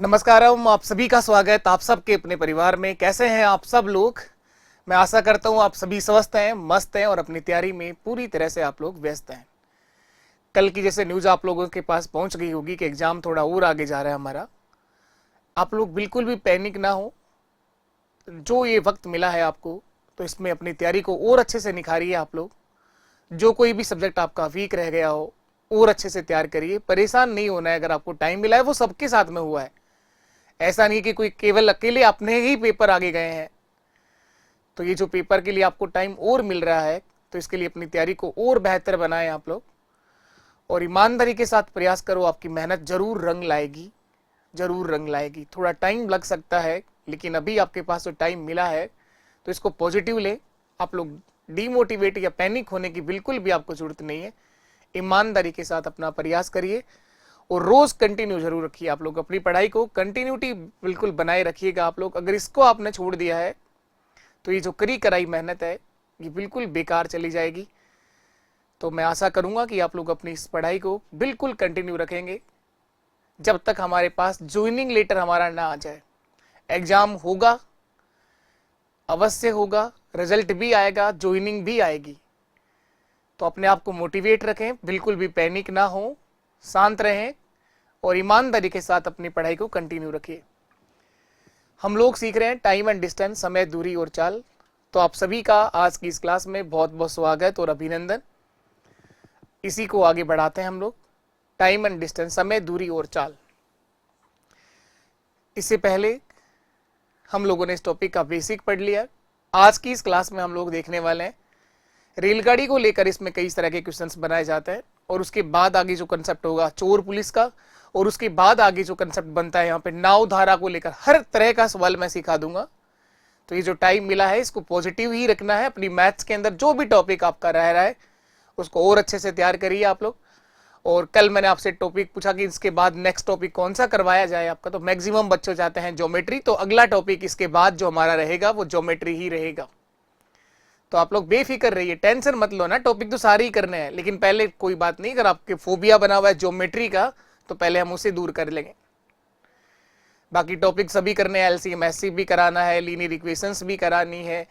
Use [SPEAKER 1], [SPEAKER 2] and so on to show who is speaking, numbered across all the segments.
[SPEAKER 1] नमस्कारम, आप सभी का स्वागत आप सबके अपने परिवार में। कैसे हैं आप सब लोग? मैं आशा करता हूं आप सभी स्वस्थ हैं, मस्त हैं और अपनी तैयारी में पूरी तरह से आप लोग व्यस्त हैं। कल की जैसे न्यूज़ आप लोगों के पास पहुंच गई होगी कि एग्जाम थोड़ा और आगे जा रहा है हमारा। आप लोग बिल्कुल भी पैनिक ना हो। जो ये वक्त मिला है आपको, तो इसमें अपनी तैयारी को और अच्छे से निखारिए। आप लोग जो कोई भी सब्जेक्ट आपका वीक रह गया हो और अच्छे से तैयार करिए। परेशान नहीं होना है। अगर आपको टाइम मिला है, वो सबके साथ में हुआ है। ऐसा नहीं कि कोई केवल अकेले अपने ही पेपर आगे गए हैं। तो ये जो पेपर के लिए आपको टाइम और मिल रहा है, तो इसके लिए अपनी तैयारी को और बेहतर बनाएं आप लोग, और ईमानदारी के साथ प्रयास करो। आपकी मेहनत जरूर रंग लाएगी, जरूर रंग लाएगी। थोड़ा टाइम लग सकता है, लेकिन अभी आपके पास जो टाइम मिला है, तो इसको पॉजिटिव ले। आप लोग डीमोटिवेट या पैनिक होने की बिल्कुल भी आपको जरूरत नहीं है। ईमानदारी के साथ अपना प्रयास करिए और रोज कंटिन्यू जरूर रखिए। आप लोग अपनी पढ़ाई को कंटिन्यूटी बिल्कुल बनाए रखिएगा। आप लोग अगर इसको आपने छोड़ दिया है, तो ये जो करी कराई मेहनत है, ये बिल्कुल बेकार चली जाएगी। तो मैं आशा करूंगा कि आप लोग अपनी इस पढ़ाई को बिल्कुल कंटिन्यू रखेंगे जब तक हमारे पास ज्वाइनिंग लेटर हमारा ना आ जाए। एग्जाम होगा, अवश्य होगा, रिजल्ट भी आएगा, ज्वाइनिंग भी आएगी। तो अपने आप को मोटिवेट रखें, बिल्कुल भी पैनिक ना हो, शांत रहें और ईमानदारी के साथ अपनी पढ़ाई को कंटिन्यू रखिए। हम लोग सीख रहे हैं टाइम एंड डिस्टेंस, समय, दूरी और चाल। तो आप सभी का आज की इस क्लास में बहुत बहुत स्वागत और अभिनंदन। इसी को आगे बढ़ाते हैं हम लोग। टाइम एंड डिस्टेंस, समय, दूरी और चाल। इससे पहले हम लोगों ने इस टॉपिक का बेसिक पढ़ लिया। आज की इस क्लास में हम लोग देखने वाले हैं रेलगाड़ी को लेकर। इसमें कई तरह के क्वेश्चंस बनाए जाते हैं, और उसके बाद आगे जो कंसेप्ट होगा चोर पुलिस का, और उसके बाद आगे जो कंसेप्ट बनता है यहाँ पे नाव धारा को लेकर, हर तरह का सवाल मैं सिखा दूंगा। तो ये जो टाइम मिला है, इसको पॉजिटिव ही रखना है। अपनी मैथ्स के अंदर जो भी टॉपिक आपका रह रहा है, उसको और अच्छे से तैयार करिए आप लोग। और कल मैंने आपसे टॉपिक पूछा कि इसके बाद नेक्स्ट टॉपिक कौन सा करवाया जाए आपका, तो मैक्सिमम बच्चे चाहते हैं ज्योमेट्री। तो अगला टॉपिक इसके बाद जो हमारा रहेगा वो ज्योमेट्री ही रहेगा। तो आप लोग बेफिक्र रहिए, टेंशन मत लो ना। टॉपिक तो सारे ही करने हैं, लेकिन पहले कोई बात नहीं, अगर आपके फोबिया बना हुआ है ज्योमेट्री का, तो पहले हम उसे दूर कर लेंगे। बाकी टॉपिक सभी करने हैं। एलसीएम एससीएफ भी कराना है, लीनियर इक्वेशंस भी करानी है,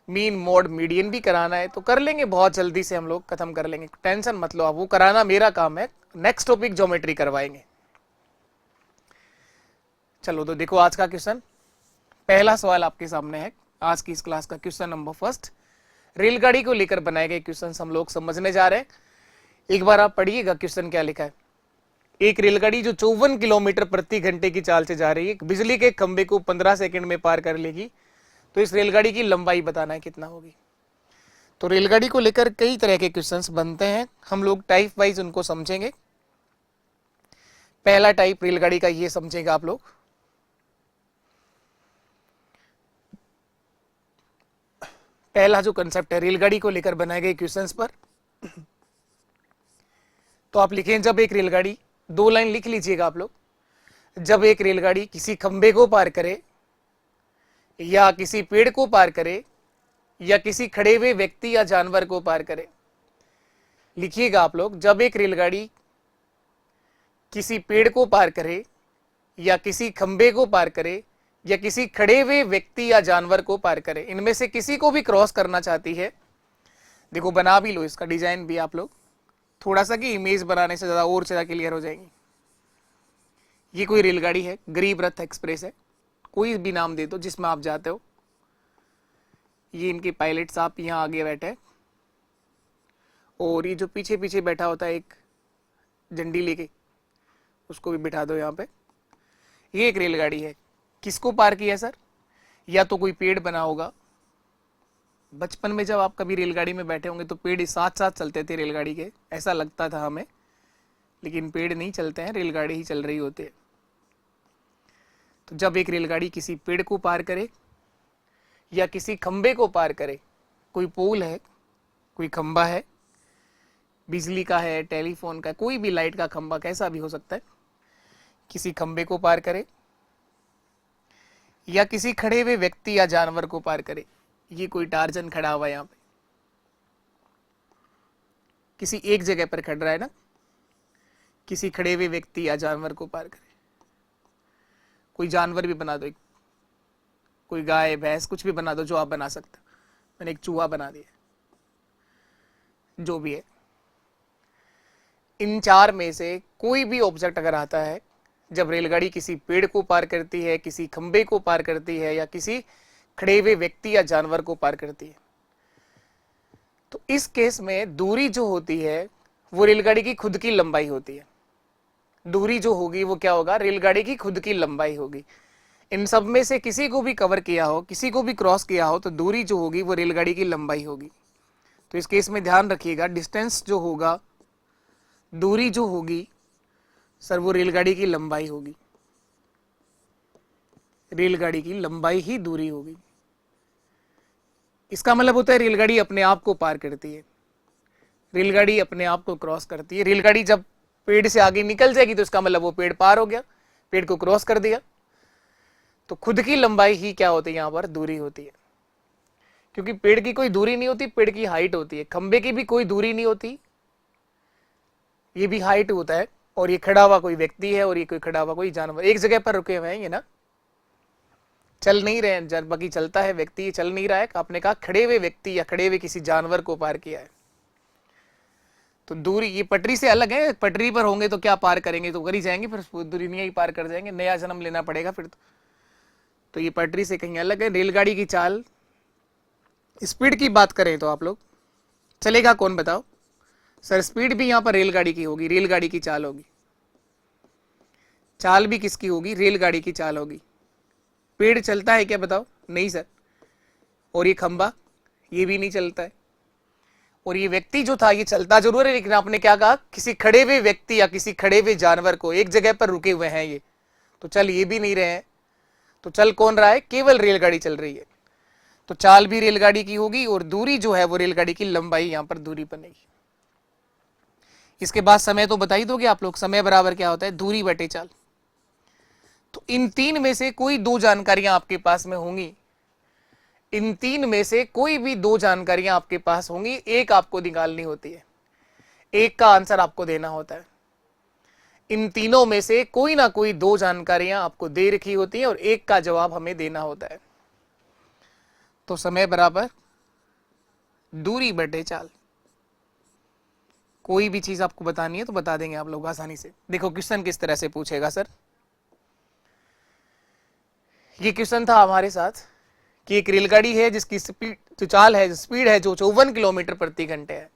[SPEAKER 1] मीन मोड मीडियन भी कराना है। तो कर लेंगे, बहुत जल्दी से हम लोग खत्म कर लेंगे। टेंशन मत लो, आप वो कराना मेरा काम है। नेक्स्ट टॉपिक ज्योमेट्री करवाएंगे। चलो तो देखो आज का क्वेश्चन। पहला सवाल आपके सामने है आज की इस क्लास का, क्वेश्चन नंबर फर्स्ट। रेलगाड़ी को लेकर बनाए गए क्वेश्चन हम लोग समझने जा रहे हैं। एक बार आप पढ़िएगा क्वेश्चन क्या लिखा है। एक रेलगाड़ी जो 54 किलोमीटर प्रति घंटे की चाल से जा रही है, बिजली के खंबे को 15 सेकंड में पार कर लेगी, तो इस रेलगाड़ी की लंबाई बताना है कितना होगी। तो रेलगाड़ी को लेकर कई तरह के क्वेश्चंस बनते हैं, हम लोग टाइप वाइज उनको समझेंगे। पहला टाइप रेलगाड़ी का ये समझेगा आप लोग। पहला जो कंसेप्ट है रेलगाड़ी को लेकर बनाए गए क्वेश्चंस पर, तो आप लिखें जब एक रेलगाड़ी, दो लाइन लिख लीजिएगा आप लोग। जब एक रेलगाड़ी किसी खंबे को पार करे, या किसी पेड़ को पार करे, या किसी खड़े हुए व्यक्ति या जानवर को पार करे। लिखिएगा आप लोग, जब एक रेलगाड़ी किसी पेड़ को पार करे, या किसी खंबे को पार करे, या किसी खड़े हुए व्यक्ति या जानवर को पार करे, इनमें से किसी को भी क्रॉस करना चाहती है। देखो बना भी लो इसका डिजाइन भी आप लोग, थोड़ा सा कि इमेज बनाने से ज्यादा और ज्यादा क्लियर हो जाएंगी। ये कोई रेलगाड़ी है, गरीब रथ एक्सप्रेस है, कोई भी नाम दे दो जिसमें आप जाते हो। ये इनके पायलट साहब यहाँ आगे बैठे हैं, और ये जो पीछे पीछे बैठा होता है एक झंडी लेके, उसको भी बिठा दो यहाँ पे। ये एक रेलगाड़ी है, किसको पार किया सर? या तो कोई पेड़ बना होगा। बचपन में जब आप कभी रेलगाड़ी में बैठे होंगे, तो पेड़ साथ साथ चलते थे रेलगाड़ी के, ऐसा लगता था हमें, लेकिन पेड़ नहीं चलते हैं, रेलगाड़ी ही चल रही होती है। तो जब एक रेलगाड़ी किसी पेड़ को पार करे या किसी खंबे को पार करे, कोई पोल है, कोई खंबा है, बिजली का है, टेलीफोन का, कोई भी लाइट का खंबा, कैसा भी हो सकता है, किसी खंबे को पार करे, या किसी खड़े हुए व्यक्ति या जानवर को पार करे। ये कोई टार्जन खड़ा हुआ है यहाँ पे, किसी एक जगह पर खड़ रहा है ना, किसी खड़े हुए व्यक्ति या जानवर को पार करे। कोई जानवर भी बना दो, कोई गाय भैंस कुछ भी बना दो जो आप बना सकते हो। मैंने एक चूहा बना दिया, जो भी है। इन चार में से कोई भी ऑब्जेक्ट अगर आता है, जब रेलगाड़ी किसी पेड़ को पार करती है, किसी खंबे को पार करती है, या किसी खड़े हुए व्यक्ति या जानवर को पार करती है, तो इस केस में दूरी जो होती है वो रेलगाड़ी की खुद की लंबाई होती है। दूरी जो होगी वो क्या होगा, रेलगाड़ी की खुद की लंबाई होगी। इन सब में से किसी को भी कवर किया हो, किसी को भी क्रॉस किया हो, तो दूरी जो होगी वो रेलगाड़ी की लंबाई होगी। तो इस केस में ध्यान रखिएगा, डिस्टेंस जो होगा, दूरी जो होगी सर, वो रेलगाड़ी की लंबाई होगी। रेलगाड़ी की लंबाई ही दूरी होगी। इसका मतलब होता है रेलगाड़ी अपने आप को पार करती है, रेलगाड़ी अपने आप को क्रॉस करती है। रेलगाड़ी जब पेड़ से आगे निकल जाएगी तो इसका मतलब वो पेड़ पार हो गया, पेड़ को क्रॉस कर दिया। तो खुद की लंबाई ही क्या होती है, यहां पर दूरी होती है। क्योंकि पेड़ की कोई दूरी नहीं होती, पेड़ की हाइट होती है। खंबे की भी कोई दूरी नहीं होती, ये भी हाइट होता है। और ये खड़ा हुआ कोई व्यक्ति है और ये कोई खड़ा हुआ कोई जानवर, एक जगह पर रुके हुए हैं ये ना, चल नहीं रहे हैं। बाकी चलता है व्यक्ति, चल नहीं रहा है। आपने कहा खड़े हुए व्यक्ति या खड़े हुए किसी जानवर को पार किया है। तो दूरी ये पटरी से अलग है। पटरी पर होंगे तो क्या पार करेंगे, तो कर ही जाएंगे, फिर दुनिया ही पार कर जाएंगे, नया जन्म लेना पड़ेगा फिर तो ये पटरी से कहीं अलग है। रेलगाड़ी की चाल, स्पीड की बात करें तो आप लोग, चलेगा कौन बताओ सर? स्पीड भी यहां पर रेलगाड़ी की होगी, रेलगाड़ी की चाल होगी। चाल भी किसकी होगी, रेलगाड़ी की चाल होगी। पेड़ चलता है क्या बताओ? नहीं सर। और ये खंबा, ये भी नहीं चलता है। और ये व्यक्ति जो था ये चलता जरूर है, लेकिन आपने क्या कहा, किसी खड़े हुए व्यक्ति या किसी खड़े हुए जानवर को, एक जगह पर रुके हुए हैं ये, तो चल ये भी नहीं रहे हैं। तो चल कौन रहा है, केवल रेलगाड़ी चल रही है। तो चाल भी रेलगाड़ी की होगी और दूरी जो है वो रेलगाड़ी की लंबाई, यहां पर दूरी बनेगी। इसके बाद समय तो बता ही दोगे आप लोग, समय बराबर क्या होता है, दूरी बटे चाल। तो इन तीन में से कोई दो जानकारियां आपके पास में होंगी, इन तीन में से कोई भी दो जानकारियां आपके पास होंगी, एक आपको निकालनी होती है, एक का आंसर आपको देना होता है। इन तीनों में से कोई ना कोई दो जानकारियां आपको दे रखी होती है और एक का जवाब हमें देना होता है। तो समय बराबर दूरी बटे चाल। कोई भी चीज आपको बतानी है तो बता देंगे आप लोग आसानी से। देखो क्वेश्चन किस तरह से पूछेगा सर, ये क्वेश्चन था हमारे साथ कि एक रेलगाड़ी है जिसकी स्पीड जो चाल है, स्पीड है जो 54 किलोमीटर प्रति घंटे है।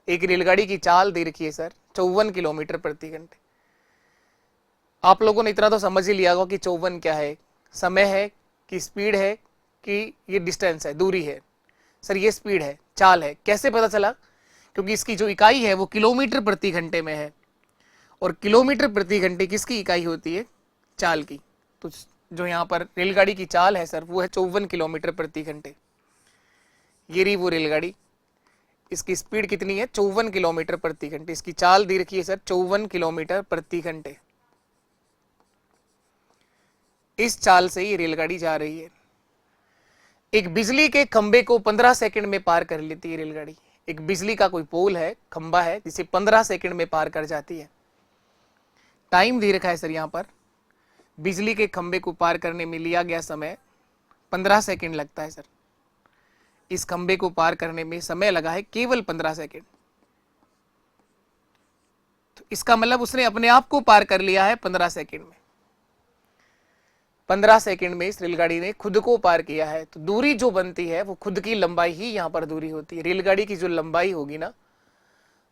[SPEAKER 1] एक रेलगाड़ी की चाल दे रखी है सर 54 किलोमीटर प्रति घंटे। आप लोगों ने इतना तो समझ ही लिया होगा कि 54 क्या है, समय है कि स्पीड है कि ये डिस्टेंस है, दूरी है। सर ये स्पीड है, चाल है। कैसे पता चला? क्योंकि इसकी जो इकाई है वो किलोमीटर प्रति घंटे में है, और किलोमीटर प्रति घंटे किसकी इकाई होती है, चाल की। तो जो यहाँ पर रेलगाड़ी की चाल है सर वो है 54 किलोमीटर प्रति घंटे। ये रही वो रेलगाड़ी, इसकी स्पीड कितनी है, 54 किलोमीटर प्रति घंटे। इसकी चाल दी रखी है सर 54 किलोमीटर प्रति घंटे। इस चाल से ये रेलगाड़ी जा रही है। एक बिजली के खंबे को 15 सेकंड में पार कर लेती है रेलगाड़ी। एक बिजली का कोई पोल है, खंबा है, जिसे 15 सेकंड में पार कर जाती है। टाइम दे रखा है सर यहाँ पर, बिजली के खंबे को पार करने में लिया गया समय 15 सेकंड लगता है सर। इस खंबे को पार करने में समय लगा है केवल 15 सेकंड। तो इसका मतलब उसने अपने आप को पार कर लिया है 15 सेकंड में। 15 सेकंड में इस रेलगाड़ी ने खुद को पार किया है। तो दूरी जो बनती है वो खुद की लंबाई ही यहां पर दूरी होती है। रेलगाड़ी की जो लंबाई होगी ना,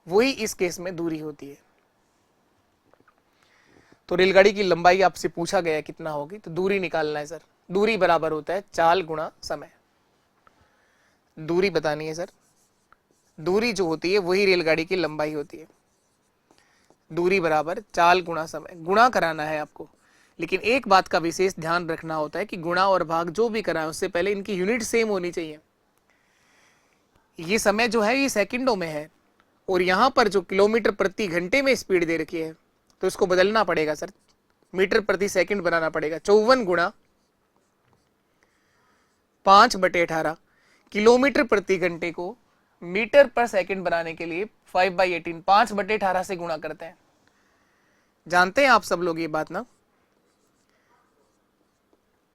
[SPEAKER 1] वही इस केस में दूरी होती है। तो रेलगाड़ी की लंबाई आपसे पूछा गया कितना होगी, तो दूरी निकालना है सर। दूरी बराबर होता है चाल गुणा समय। दूरी बतानी है सर, दूरी जो होती है वही रेलगाड़ी की लंबाई होती है। दूरी बराबर चाल गुणा समय, गुणा कराना है आपको। लेकिन एक बात का विशेष ध्यान रखना होता है कि गुणा और भाग जो भी कराएं उससे पहले इनकी यूनिट सेम होनी चाहिए। ये समय जो है ये सेकंडों में है, और यहां पर जो किलोमीटर प्रति घंटे में स्पीड दे रखी है तो इसको बदलना पड़ेगा सर, मीटर प्रति सेकंड बनाना पड़ेगा। 54 गुणा 5/18। किलोमीटर प्रति घंटे को मीटर पर सेकंड बनाने के लिए 5/18 5/18 से गुणा करते हैं। जानते हैं आप सब लोग ये बात ना,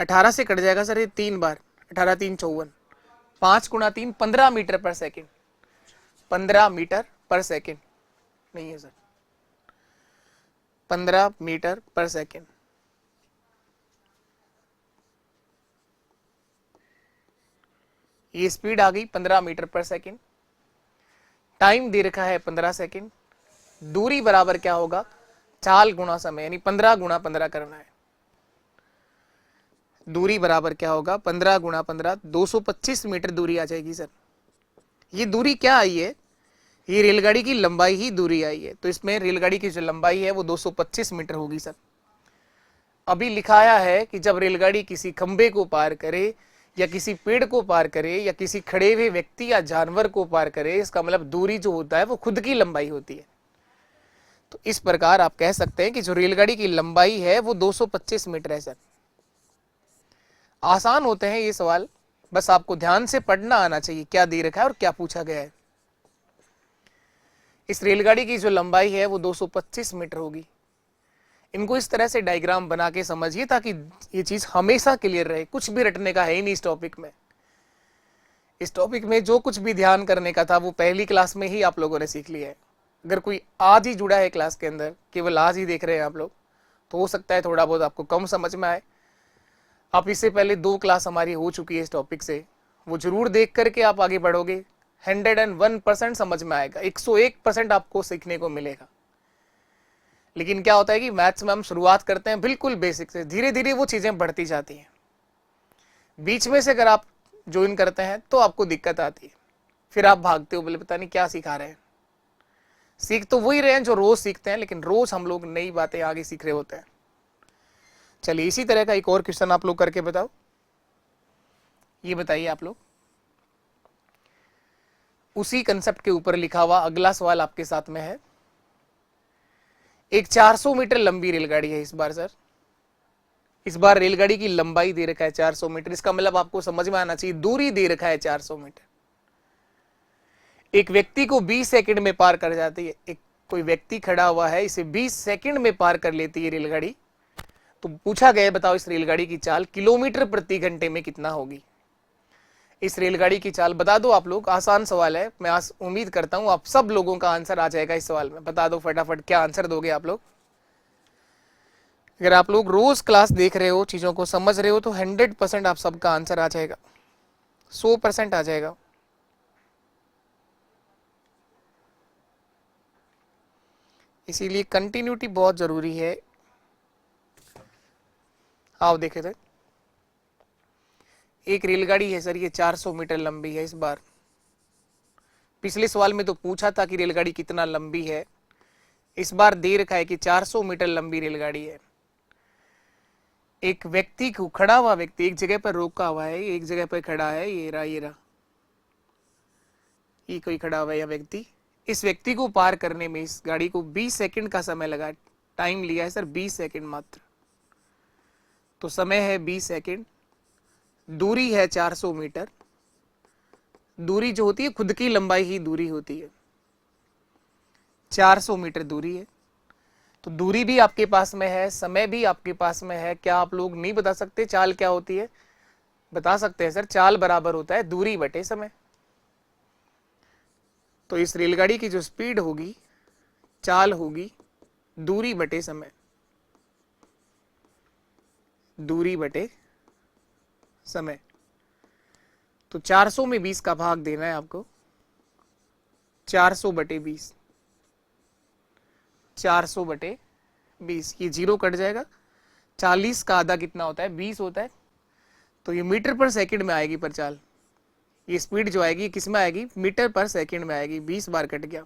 [SPEAKER 1] 18 से कट जाएगा सर ये 3 बार, 18 3 54, 5 गुणा 3 15 मीटर पर सेकेंड, 15 मीटर पर सेकेंड नहीं है सर, 15 मीटर पर सेकेंड। ये स्पीड आ गई 15 मीटर पर सेकेंड, टाइम दे रखा है 15 सेकेंड, दूरी बराबर क्या होगा, चाल गुणा समय, यानी 15 गुणा 15 करना है। दूरी बराबर क्या होगा, 15 गुणा 15, 225 मीटर दूरी आ जाएगी सर। ये दूरी क्या आई है, ये रेलगाड़ी की लंबाई ही दूरी आई है, तो इसमें रेलगाड़ी की जो लंबाई है वो 225 मीटर होगी सर। अभी लिखाया है कि जब रेलगाड़ी किसी खंबे को पार करे या किसी पेड़ को पार करे या किसी खड़े हुए व्यक्ति या जानवर को पार करे, इसका मतलब दूरी जो होता है वो खुद की लंबाई होती है। तो इस प्रकार आप कह सकते हैं कि जो रेलगाड़ी की लंबाई है वो 225 मीटर है सर। आसान होते हैं ये सवाल, बस आपको ध्यान से पढ़ना आना चाहिए क्या दे रखा है और क्या पूछा गया है। इस रेलगाड़ी की जो लंबाई है वो 225 मीटर होगी। इनको इस तरह से डायग्राम बना के समझिए ताकि ये चीज हमेशा क्लियर रहे। कुछ भी रटने का है ही नहीं इस टॉपिक में। इस टॉपिक में जो कुछ भी ध्यान करने का था वो पहली क्लास में ही आप लोगों ने सीख लिया है। अगर कोई आज ही जुड़ा है क्लास के अंदर, केवल आज ही देख रहे हैं आप लोग, तो हो सकता है थोड़ा बहुत आपको कम समझ में आए। आप इससे पहले 2 क्लास हमारी हो चुकी है इस टॉपिक से, वो जरूर देख करके आप आगे बढ़ोगे। 101% समझ में आएगा, 101% आपको सीखने को मिलेगा। लेकिन क्या होता है कि मैथ्स में हम शुरुआत करते हैं बिल्कुल बेसिक से, धीरे धीरे वो चीजें बढ़ती जाती हैं। बीच में से अगर आप ज्वाइन करते हैं तो आपको दिक्कत आती है, फिर आप भागते हो, बोले पता नहीं क्या सिखा रहे हैं। सीख तो वही रहे हैं जो रोज सीखते हैं, लेकिन रोज हम लोग नई बातें आगे सीख रहे होते हैं। चलिए इसी तरह का एक और क्वेश्चन आप लोग करके बताओ। ये बताइए आप लोग, उसी कंसेप्ट के ऊपर लिखा हुआ अगला सवाल आपके साथ में है। एक 400 मीटर लंबी रेलगाड़ी है इस बार सर। इस बार रेलगाड़ी की लंबाई दे रखा है 400 मीटर, इसका मतलब आपको समझ में आना चाहिए दूरी दे रखा है 400 मीटर। एक व्यक्ति को 20 सेकंड में पार कर जाती है। एक कोई व्यक्ति खड़ा हुआ है, इसे 20 सेकंड में पार कर लेती है रेलगाड़ी। तो पूछा गया बताओ इस रेलगाड़ी की चाल किलोमीटर प्रति घंटे में कितना होगी। इस रेलगाड़ी की चाल बता दो आप लोग। आसान सवाल है, मैं उम्मीद करता हूं आप सब लोगों का आंसर आ जाएगा इस सवाल में। बता दो फटाफट, क्या आंसर दोगे आप लोग। अगर आप लोग रोज क्लास देख रहे हो, चीजों को समझ रहे हो, तो 100% आप सबका आंसर आ जाएगा, 100% आ जाएगा। इसीलिए कंटिन्यूटी बहुत जरूरी है। आओ देखे थे, एक रेलगाड़ी है सर, ये 400 मीटर लंबी है इस बार। पिछले सवाल में तो पूछा था कि रेलगाड़ी कितना लंबी है, इस बार दे रखा है कि 400 मीटर लंबी रेलगाड़ी है। एक व्यक्ति को, खड़ा हुआ व्यक्ति एक जगह पर रोका हुआ है, एक जगह पर खड़ा है, ये रहा ये कोई खड़ा हुआ है यह व्यक्ति। इस व्यक्ति को पार करने में इस गाड़ी को 20 सेकंड का समय लगा, टाइम लिया है सर 20 सेकंड मात्र। तो समय है 20 सेकंड, दूरी है 400 मीटर। दूरी जो होती है खुद की लंबाई ही दूरी होती है, 400 मीटर दूरी है। तो दूरी भी आपके पास में है, समय भी आपके पास में है। क्या आप लोग नहीं बता सकते चाल क्या होती है? बता सकते हैं सर, चाल बराबर होता है दूरी बटे समय। तो इस रेलगाड़ी की जो स्पीड होगी, चाल होगी दूरी बटे समय, दूरी बटे समय। तो 400 में 20 का भाग देना है आपको, 400 बटे 20, 400 बटे 20, ये 0 कट जाएगा। 40 का आधा कितना होता है? 20 होता है। तो ये मीटर पर सेकंड में आएगी पर चाल, ये स्पीड जो आएगी किस में आएगी? मीटर पर सेकंड में आएगी। 20 बार कट गया,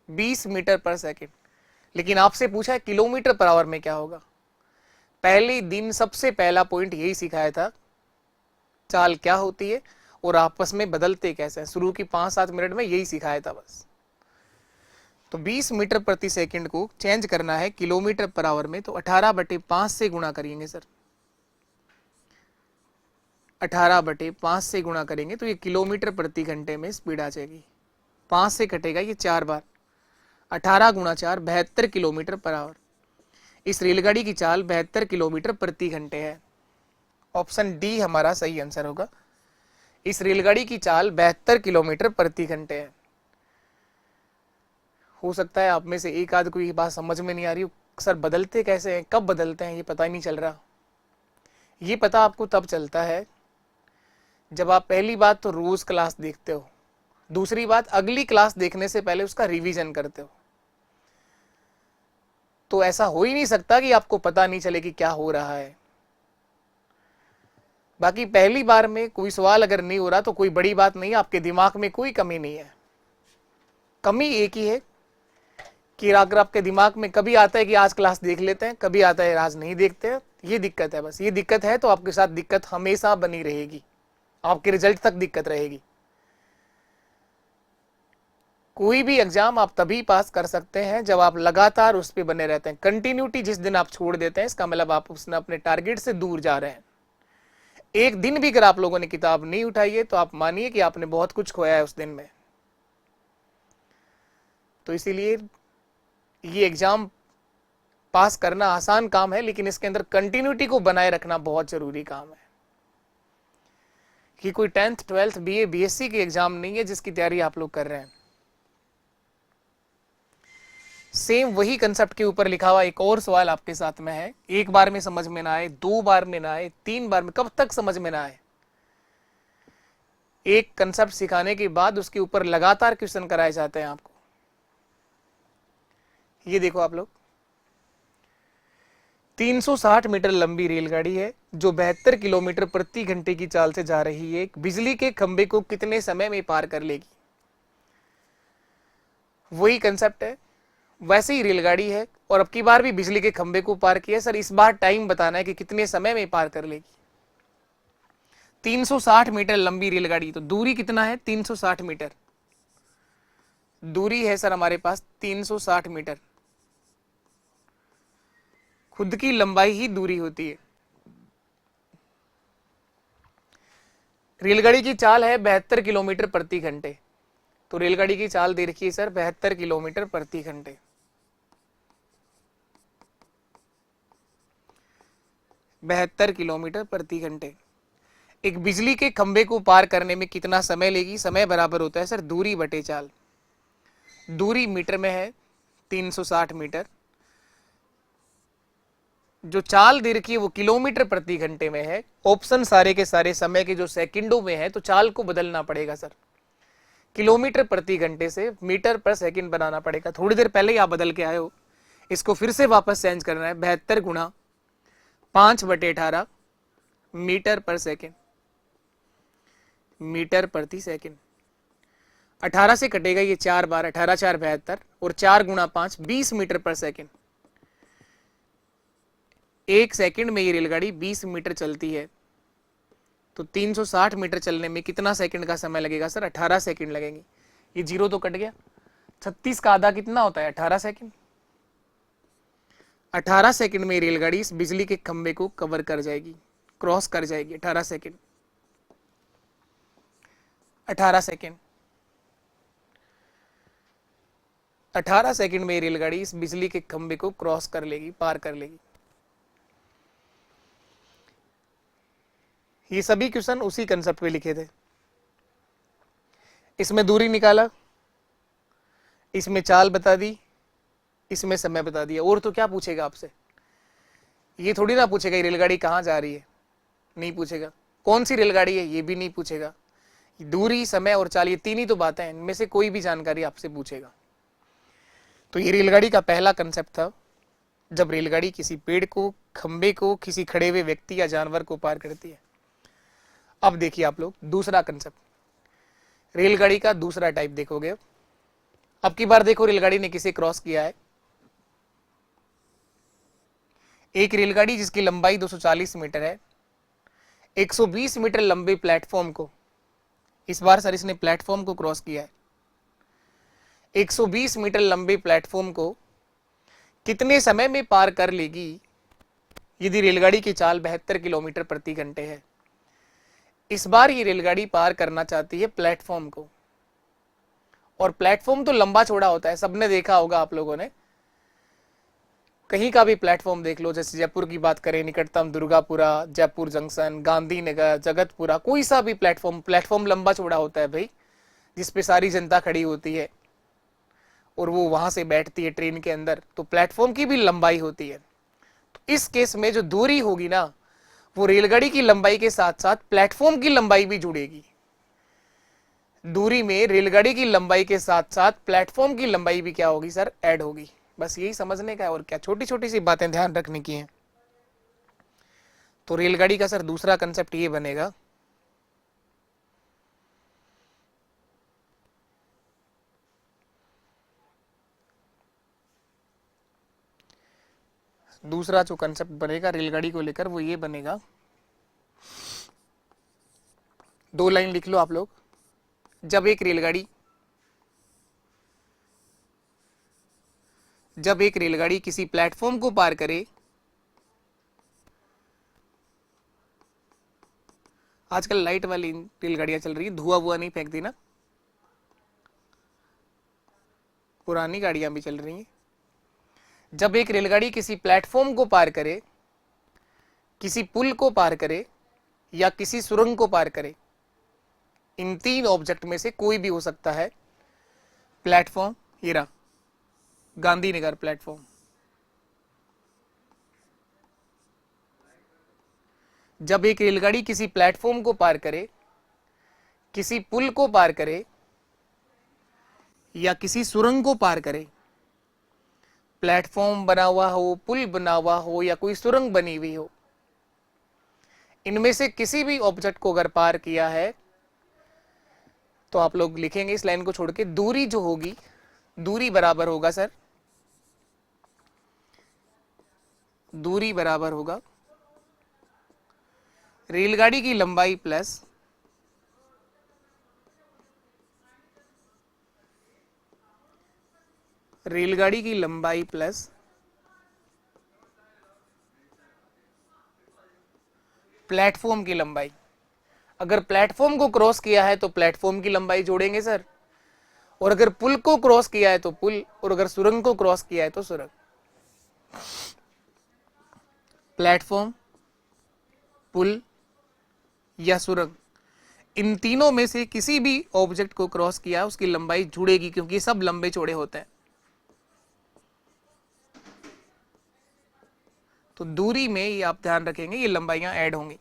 [SPEAKER 1] 20 मीटर पर सेकंड। लेकिन आपसे पूछा है किलोमीटर पर आवर में क्या होगा। पहले दिन सबसे पहला पॉइंट यही सिखाया था, चाल क्या होती है और आपस में बदलते कैसे हैं। शुरू की 5-7 मिनट में यही सिखाया था बस। तो 20 मीटर प्रति सेकंड को चेंज करना है किलोमीटर पर आवर में, तो 18 बटे 5 से गुणा करेंगे सर। 18 बटे 5 से गुणा करेंगे तो ये किलोमीटर प्रति घंटे में स्पीड आ जाएगी। 5 से कटेगा ये 4 बार, 18 गुणा 4 72 किलोमीटर पर आवर। इस रेलगाड़ी की चाल 72 किलोमीटर प्रति घंटे है। ऑप्शन डी हमारा सही आंसर होगा। इस रेलगाड़ी की चाल 72 किलोमीटर प्रति घंटे है। हो सकता है आप में से एक आध कोई बात समझ में नहीं आ रही हो, सर बदलते कैसे हैं, कब बदलते हैं, ये पता ही नहीं चल रहा। ये पता आपको तब चलता है जब आप पहली बात तो रोज क्लास देखते हो, दूसरी बात अगली क्लास देखने से पहले उसका रिवीजन करते हो। तो ऐसा हो ही नहीं सकता कि आपको पता नहीं चले कि क्या हो रहा है। बाकी पहली बार में कोई सवाल अगर नहीं हो रहा तो कोई बड़ी बात नहीं है, आपके दिमाग में कोई कमी नहीं है। कमी एक ही है कि अगर आपके दिमाग में कभी आता है कि आज क्लास देख लेते हैं, कभी आता है आज नहीं देखते हैं, ये दिक्कत है। बस ये दिक्कत है तो आपके साथ दिक्कत हमेशा बनी रहेगी, आपके रिजल्ट तक दिक्कत रहेगी। कोई भी एग्जाम आप तभी पास कर सकते हैं जब आप लगातार उस पर बने रहते हैं। कंटिन्यूटी जिस दिन आप छोड़ देते हैं, इसका मतलब आप उसने अपने टारगेट से दूर जा रहे हैं। एक दिन भी अगर आप लोगों ने किताब नहीं उठाई है तो आप मानिए कि आपने बहुत कुछ खोया है उस दिन में। तो इसीलिए ये एग्जाम पास करना आसान काम है, लेकिन इसके अंदर कंटिन्यूटी को बनाए रखना बहुत जरूरी काम है। कि कोई 10th 12th बीए बीएससी के एग्जाम नहीं है जिसकी तैयारी आप लोग कर रहे हैं। सेम वही कंसेप्ट के ऊपर लिखा हुआ एक और सवाल आपके साथ में है। एक बार में समझ में ना आए, 2 बार में ना आए, 3 बार में, कब तक समझ में ना आए? एक कंसेप्ट सिखाने के बाद उसके ऊपर लगातार क्वेश्चन कराए जाते हैं आपको। ये देखो आप लोग, 360 मीटर लंबी रेलगाड़ी है जो 72 किलोमीटर प्रति घंटे की चाल से जा रही है। बिजली के खंभे को कितने समय में पार कर लेगी? वही कंसेप्ट है, वैसे ही रेलगाड़ी है और अब की बार भी बिजली के खंभे को पार किया। सर इस बार टाइम बताना है कि कितने समय में पार कर लेगी। 360 मीटर लंबी रेलगाड़ी, तो दूरी कितना है? 360 मीटर दूरी है सर हमारे पास, 360 मीटर। खुद की लंबाई ही दूरी होती है। रेलगाड़ी की चाल है 72 किलोमीटर प्रति घंटे। तो रेलगाड़ी की चाल दे रखी है सर 72 किलोमीटर प्रति घंटे। 72 किलोमीटर प्रति घंटे। एक बिजली के खंभे को पार करने में कितना समय लेगी? समय बराबर होता है सर दूरी बटे चाल। दूरी मीटर में है 360 मीटर, जो चाल दे रखी है वो किलोमीटर प्रति घंटे में है। ऑप्शन सारे के सारे समय के जो सेकंडों में है, तो चाल को बदलना पड़ेगा सर, किलोमीटर प्रति घंटे से मीटर पर सेकंड बनाना पड़ेगा। थोड़ी देर पहले ही आप बदल के आए हो, इसको फिर से वापस चेंज करना है। 72 गुणा 5/18 मीटर पर सेकंड, मीटर प्रति सेकंड। 18 से कटेगा ये 4 बार, 18 4 72 और 4 गुणा 5 20 मीटर पर सेकंड। एक सेकंड में ये रेलगाड़ी 20 मीटर चलती है, तो 360 मीटर चलने में कितना सेकंड का समय लगेगा सर? 18 सेकंड लगेंगे। ये जीरो तो कट गया, 36 का आधा कितना होता है? 18 सेकंड। 18 सेकंड में रेलगाड़ी इस बिजली के खंभे को कवर कर जाएगी, क्रॉस कर जाएगी। 18 सेकंड, 18 सेकंड, 18 सेकंड में रेलगाड़ी इस बिजली के खंभे को क्रॉस कर लेगी, पार कर लेगी। ये सभी क्वेश्चन उसी कंसेप्ट पे लिखे थे। इसमें दूरी निकाला, इसमें चाल बता दी, इसमें समय बता दिया। और तो क्या पूछेगा आपसे? ये थोड़ी ना पूछेगा ये रेलगाड़ी कहाँ जा रही है, नहीं पूछेगा। कौन सी रेलगाड़ी है, ये भी नहीं पूछेगा। दूरी, समय और चाल, ये 3 ही तो बातें हैं, इनमें से कोई भी जानकारी आपसे पूछेगा। तो ये रेलगाड़ी का पहला कंसेप्ट था, जब रेलगाड़ी किसी पेड़ को, खंबे को, किसी खड़े हुए व्यक्ति या जानवर को पार करती है। अब देखिए आप लोग दूसरा कंसेप्ट, रेलगाड़ी का दूसरा टाइप देखोगे। अब की बार देखो रेलगाड़ी ने किसे क्रॉस किया है। एक रेलगाड़ी जिसकी लंबाई 240 मीटर है, 120 मीटर लंबे प्लेटफॉर्म को, इस बार सर इसने प्लेटफॉर्म को क्रॉस किया है। 120 मीटर लंबे प्लेटफॉर्म को कितने समय में पार कर लेगी यदि रेलगाड़ी की चाल 72 किलोमीटर प्रति घंटे है? इस बार ये रेलगाड़ी पार करना चाहती है प्लेटफॉर्म को, और प्लेटफॉर्म तो लंबा चौड़ा होता है, सबने देखा होगा आप लोगों ने। कहीं का भी प्लेटफॉर्म देख लो, जैसे जयपुर की बात करें, निकटतम दुर्गापुरा, जयपुर जंक्शन, गांधीनगर, जगतपुरा, कोई सा भी प्लेटफॉर्म लंबा चौड़ा होता है भाई, जिसपे सारी जनता खड़ी होती है और वो वहां से बैठती है ट्रेन के अंदर, तो प्लेटफॉर्म की भी लंबाई होती है। तो इस केस में जो दूरी होगी ना, वो रेलगाड़ी की लंबाई के साथ साथ प्लेटफॉर्म की लंबाई भी जुड़ेगी। दूरी में रेलगाड़ी की लंबाई के साथ साथ प्लेटफॉर्म की लंबाई भी क्या होगी सर, ऐड होगी। बस यही समझने का है, और क्या, छोटी छोटी सी बातें ध्यान रखने की हैं। तो रेलगाड़ी का सर दूसरा कंसेप्ट ये बनेगा, दूसरा जो कंसेप्ट बनेगा रेलगाड़ी को लेकर वो ये बनेगा, 2 लाइन लिख लो आप लोग। जब एक रेलगाड़ी किसी प्लेटफॉर्म को पार करे, आजकल लाइट वाली रेलगाड़ियां चल रही है, धुआं वुआ नहीं फेंकती ना, पुरानी गाड़ियां भी चल रही हैं। जब एक रेलगाड़ी किसी प्लेटफॉर्म को पार करे, किसी पुल को पार करे या किसी सुरंग को पार करे, इन 3 ऑब्जेक्ट में से कोई भी हो सकता है। प्लेटफॉर्म, ये रहा गांधीनगर प्लेटफॉर्म। जब एक रेलगाड़ी किसी प्लेटफॉर्म को पार करे, किसी पुल को पार करे या किसी सुरंग को पार करे, प्लेटफॉर्म बना हुआ हो, पुल बना हुआ हो या कोई सुरंग बनी हुई हो, इनमें से किसी भी ऑब्जेक्ट को अगर पार किया है, तो आप लोग लिखेंगे इस लाइन को छोड़ के, दूरी जो होगी, दूरी बराबर होगा सर, दूरी बराबर होगा रेलगाड़ी की लंबाई प्लस रेलगाड़ी की लंबाई प्लस प्लेटफॉर्म की लंबाई। अगर प्लेटफॉर्म को क्रॉस किया है तो प्लेटफॉर्म की लंबाई जोड़ेंगे सर, और अगर पुल को क्रॉस किया है तो पुल, और अगर सुरंग को क्रॉस किया है तो सुरंग। प्लेटफॉर्म, पुल या सुरंग, इन तीनों में से किसी भी ऑब्जेक्ट को क्रॉस किया उसकी लंबाई जुड़ेगी, क्योंकि सब लंबे चौड़े होते हैं। तो दूरी में ये आप ध्यान रखेंगे, ये लंबाइयां ऐड होंगी।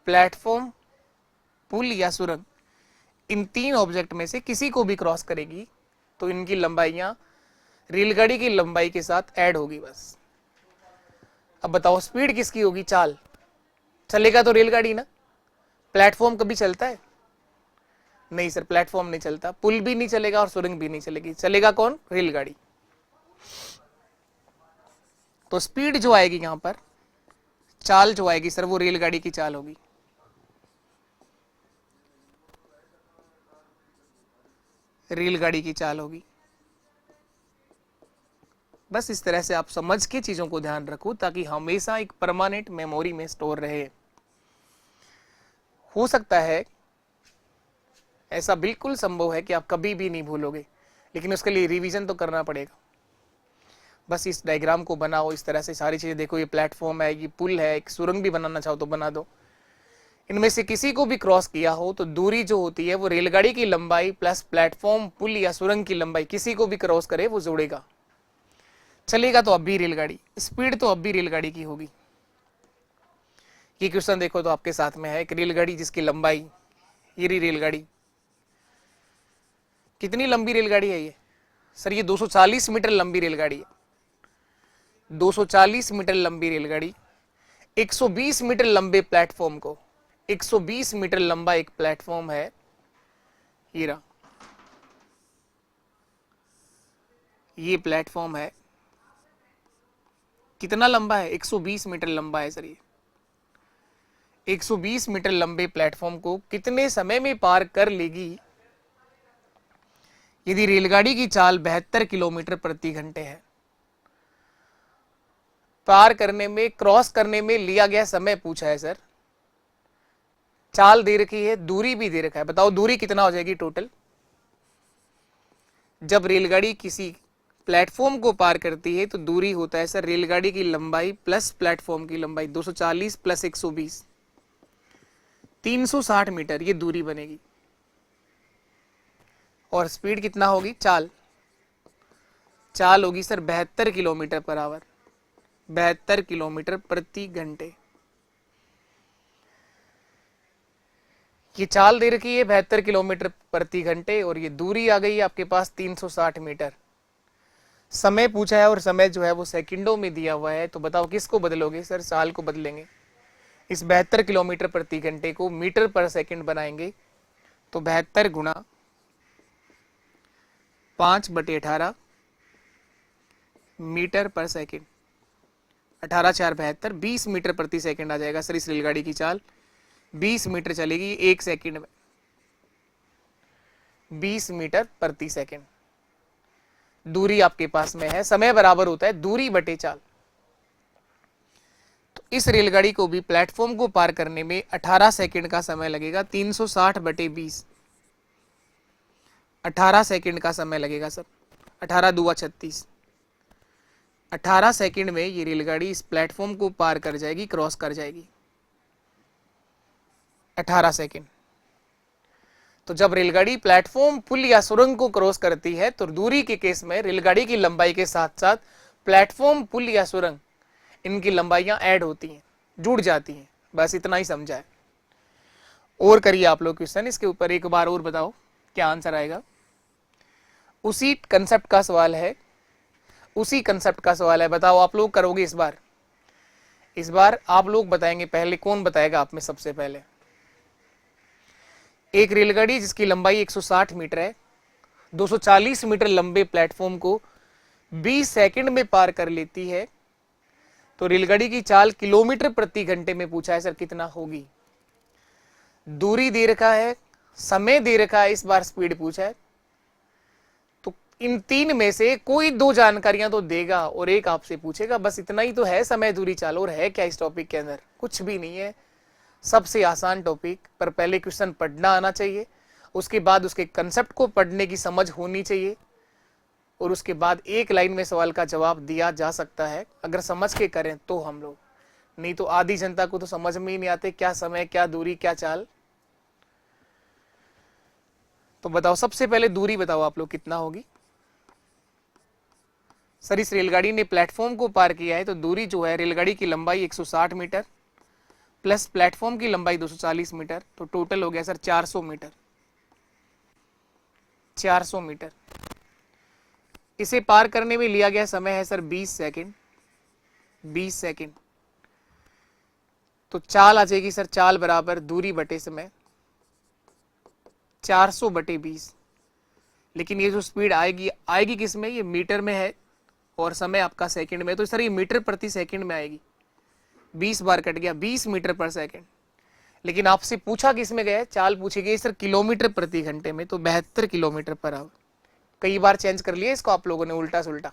[SPEAKER 1] प्लेटफॉर्म, पुल या सुरंग, इन 3 ऑब्जेक्ट में से किसी को भी क्रॉस करेगी तो इनकी लंबाइयां रेलगाड़ी की लंबाई के साथ ऐड होगी बस। अब बताओ स्पीड किसकी होगी, चाल। चलेगा तो रेलगाड़ी ना, प्लेटफॉर्म कभी चलता है? नहीं सर, प्लेटफॉर्म नहीं चलता, पुल भी नहीं चलेगा और सुरंग भी नहीं चलेगी, चलेगा कौन, रेलगाड़ी। तो स्पीड जो आएगी यहां पर, चाल जो आएगी सर, वो रेलगाड़ी की चाल होगी। रेलगाड़ी की चाल होगी। बस इस तरह से आप समझ के चीजों को ध्यान रखो, ताकि हमेशा एक परमानेंट मेमोरी में स्टोर रहे। हो सकता है, ऐसा बिल्कुल संभव है कि आप कभी भी नहीं भूलोगे, लेकिन उसके लिए रिवीजन तो करना पड़ेगा। बस इस डायग्राम को बनाओ, इस तरह से सारी चीजें देखो, ये प्लेटफॉर्म है, ये पुल है, एक सुरंग भी बनाना चाहो तो बना दो। इनमें से किसी को भी क्रॉस किया हो तो दूरी जो होती है वो रेलगाड़ी की लंबाई प्लस प्लेटफॉर्म, पुल या सुरंग की लंबाई, किसी को भी क्रॉस करे वो जोड़ेगा। चलेगा तो अब भी रेलगाड़ी, स्पीड तो अब भी रेलगाड़ी की होगी। ये क्वेश्चन देखो तो आपके साथ में है, एक रेलगाड़ी जिसकी लंबाई, ये रही रेलगाड़ी, कितनी लंबी रेलगाड़ी है ये सर, ये 240 मीटर लंबी रेलगाड़ी है। 240 मीटर लंबी रेलगाड़ी 120 मीटर लंबे प्लेटफॉर्म को, 120 मीटर लंबा एक प्लेटफॉर्म है, ये रहा, ये प्लेटफॉर्म है। कितना लंबा है, 120 मीटर लंबा है सर ये। 120 मीटर लंबे प्लेटफॉर्म को कितने समय में पार कर लेगी, यदि रेलगाड़ी की चाल 72 किलोमीटर प्रति घंटे है। पार करने में, क्रॉस करने में लिया गया समय पूछा है सर, चाल दे रखी है, दूरी भी दे रखा है। बताओ दूरी कितना हो जाएगी टोटल, जब रेलगाड़ी किसी प्लेटफॉर्म को पार करती है तो दूरी होता है सर रेलगाड़ी की लंबाई प्लस प्लेटफॉर्म की लंबाई 240 प्लस 120 360 मीटर ये दूरी बनेगी। और स्पीड कितना होगी, चाल चाल होगी sir 72 kilometre per hour, 72 kilometre प्रति घंटे। ये चाल दे रखी है 72 किलोमीटर प्रति घंटे और ये दूरी आ गई है आपके पास 360 मीटर। समय पूछा है और समय जो है वो सेकंडों में दिया हुआ है, तो बताओ किसको बदलोगे सर, चाल को बदलेंगे। इस 72 किलोमीटर प्रति घंटे को मीटर पर सेकंड बनाएंगे तो 72 गुणा 5/18 मीटर पर सेकंड, 18 4 72 20 मीटर प्रति सेकंड आ जाएगा सर। इस रेलगाड़ी की चाल 20 मीटर चलेगी एक सेकंड में, 20 मीटर प्रति सेकंड दूरी आपके पास में है। समय बराबर होता है दूरी बटे चाल। तो इस रेलगाड़ी को भी प्लेटफॉर्म को पार करने में 18 सेकंड का समय लगेगा। 360/20 18 सेकंड का समय लगेगा सर। 18 दूआ 36, 18 सेकंड में ये रेलगाड़ी इस प्लेटफॉर्म को पार कर जाएगी, क्रॉस कर जाएगी। 18 सेकंड। तो जब रेलगाड़ी प्लेटफॉर्म, पुल या सुरंग को क्रॉस करती है तो दूरी के केस में रेलगाड़ी की लंबाई के साथ साथ प्लेटफॉर्म, पुल या सुरंग इनकी लंबाइयां ऐड होती हैं, जुड़ जाती हैं। बस इतना ही समझा है। और करिए आप लोग क्वेश्चन इसके ऊपर, एक बार और बताओ क्या आंसर आएगा। उसी कंसेप्ट का सवाल है, उसी कंसेप्ट का सवाल है। बताओ आप लोग करोगे इस बार। इस बार आप लोग बताएंगे पहले। कौन बताएगा आप में सबसे पहले। एक रेलगाड़ी जिसकी लंबाई 160 मीटर है, 240 मीटर लंबे प्लेटफॉर्म को 20 सेकंड में पार कर लेती है, तो रेलगाड़ी की चाल किलोमीटर प्रति घंटे में पूछा है सर कितना होगी। दूरी दे रखा है, समय दे रखा है, इस बार स्पीड पूछा है। तो इन तीन में से कोई दो जानकारियां तो देगा और एक आपसे पूछेगा। बस इतना ही तो है समय, दूरी, चाल। और है क्या इस टॉपिक के अंदर, कुछ भी नहीं है। सबसे आसान टॉपिक, पर पहले क्वेश्चन पढ़ना आना चाहिए, उसके बाद उसके कंसेप्ट को पढ़ने की समझ होनी चाहिए, और उसके बाद एक लाइन में सवाल का जवाब दिया जा सकता है अगर समझ के करें तो हम लोग। नहीं तो आधी जनता को तो समझ में ही नहीं आते क्या समय, क्या दूरी, क्या चाल। तो बताओ सबसे पहले दूरी बताओ आप लोग कितना होगी। सर इस रेलगाड़ी ने प्लेटफॉर्म को पार किया है तो दूरी जो है, रेलगाड़ी की लंबाई 160 मीटर प्लस प्लेटफॉर्म की लंबाई 240 मीटर, तो टोटल हो गया सर 400 मीटर। 400 मीटर। इसे पार करने में लिया गया समय है सर 20 सेकंड। 20 सेकंड। तो चाल आ जाएगी सर, चाल बराबर दूरी बटे समय, 400/20। लेकिन ये जो स्पीड आएगी, आएगी किस में, ये मीटर में है और समय आपका सेकंड में, तो सर ये मीटर प्रति सेकंड में आएगी। 20 बार कट गया, 20 मीटर पर सेकंड। लेकिन आपसे पूछा किस में गया, चाल पूछी गई सर किलोमीटर प्रति घंटे में, तो 72 किलोमीटर पर आवर। कई बार चेंज कर लिया इसको आप लोगों ने उल्टा सुल्टा।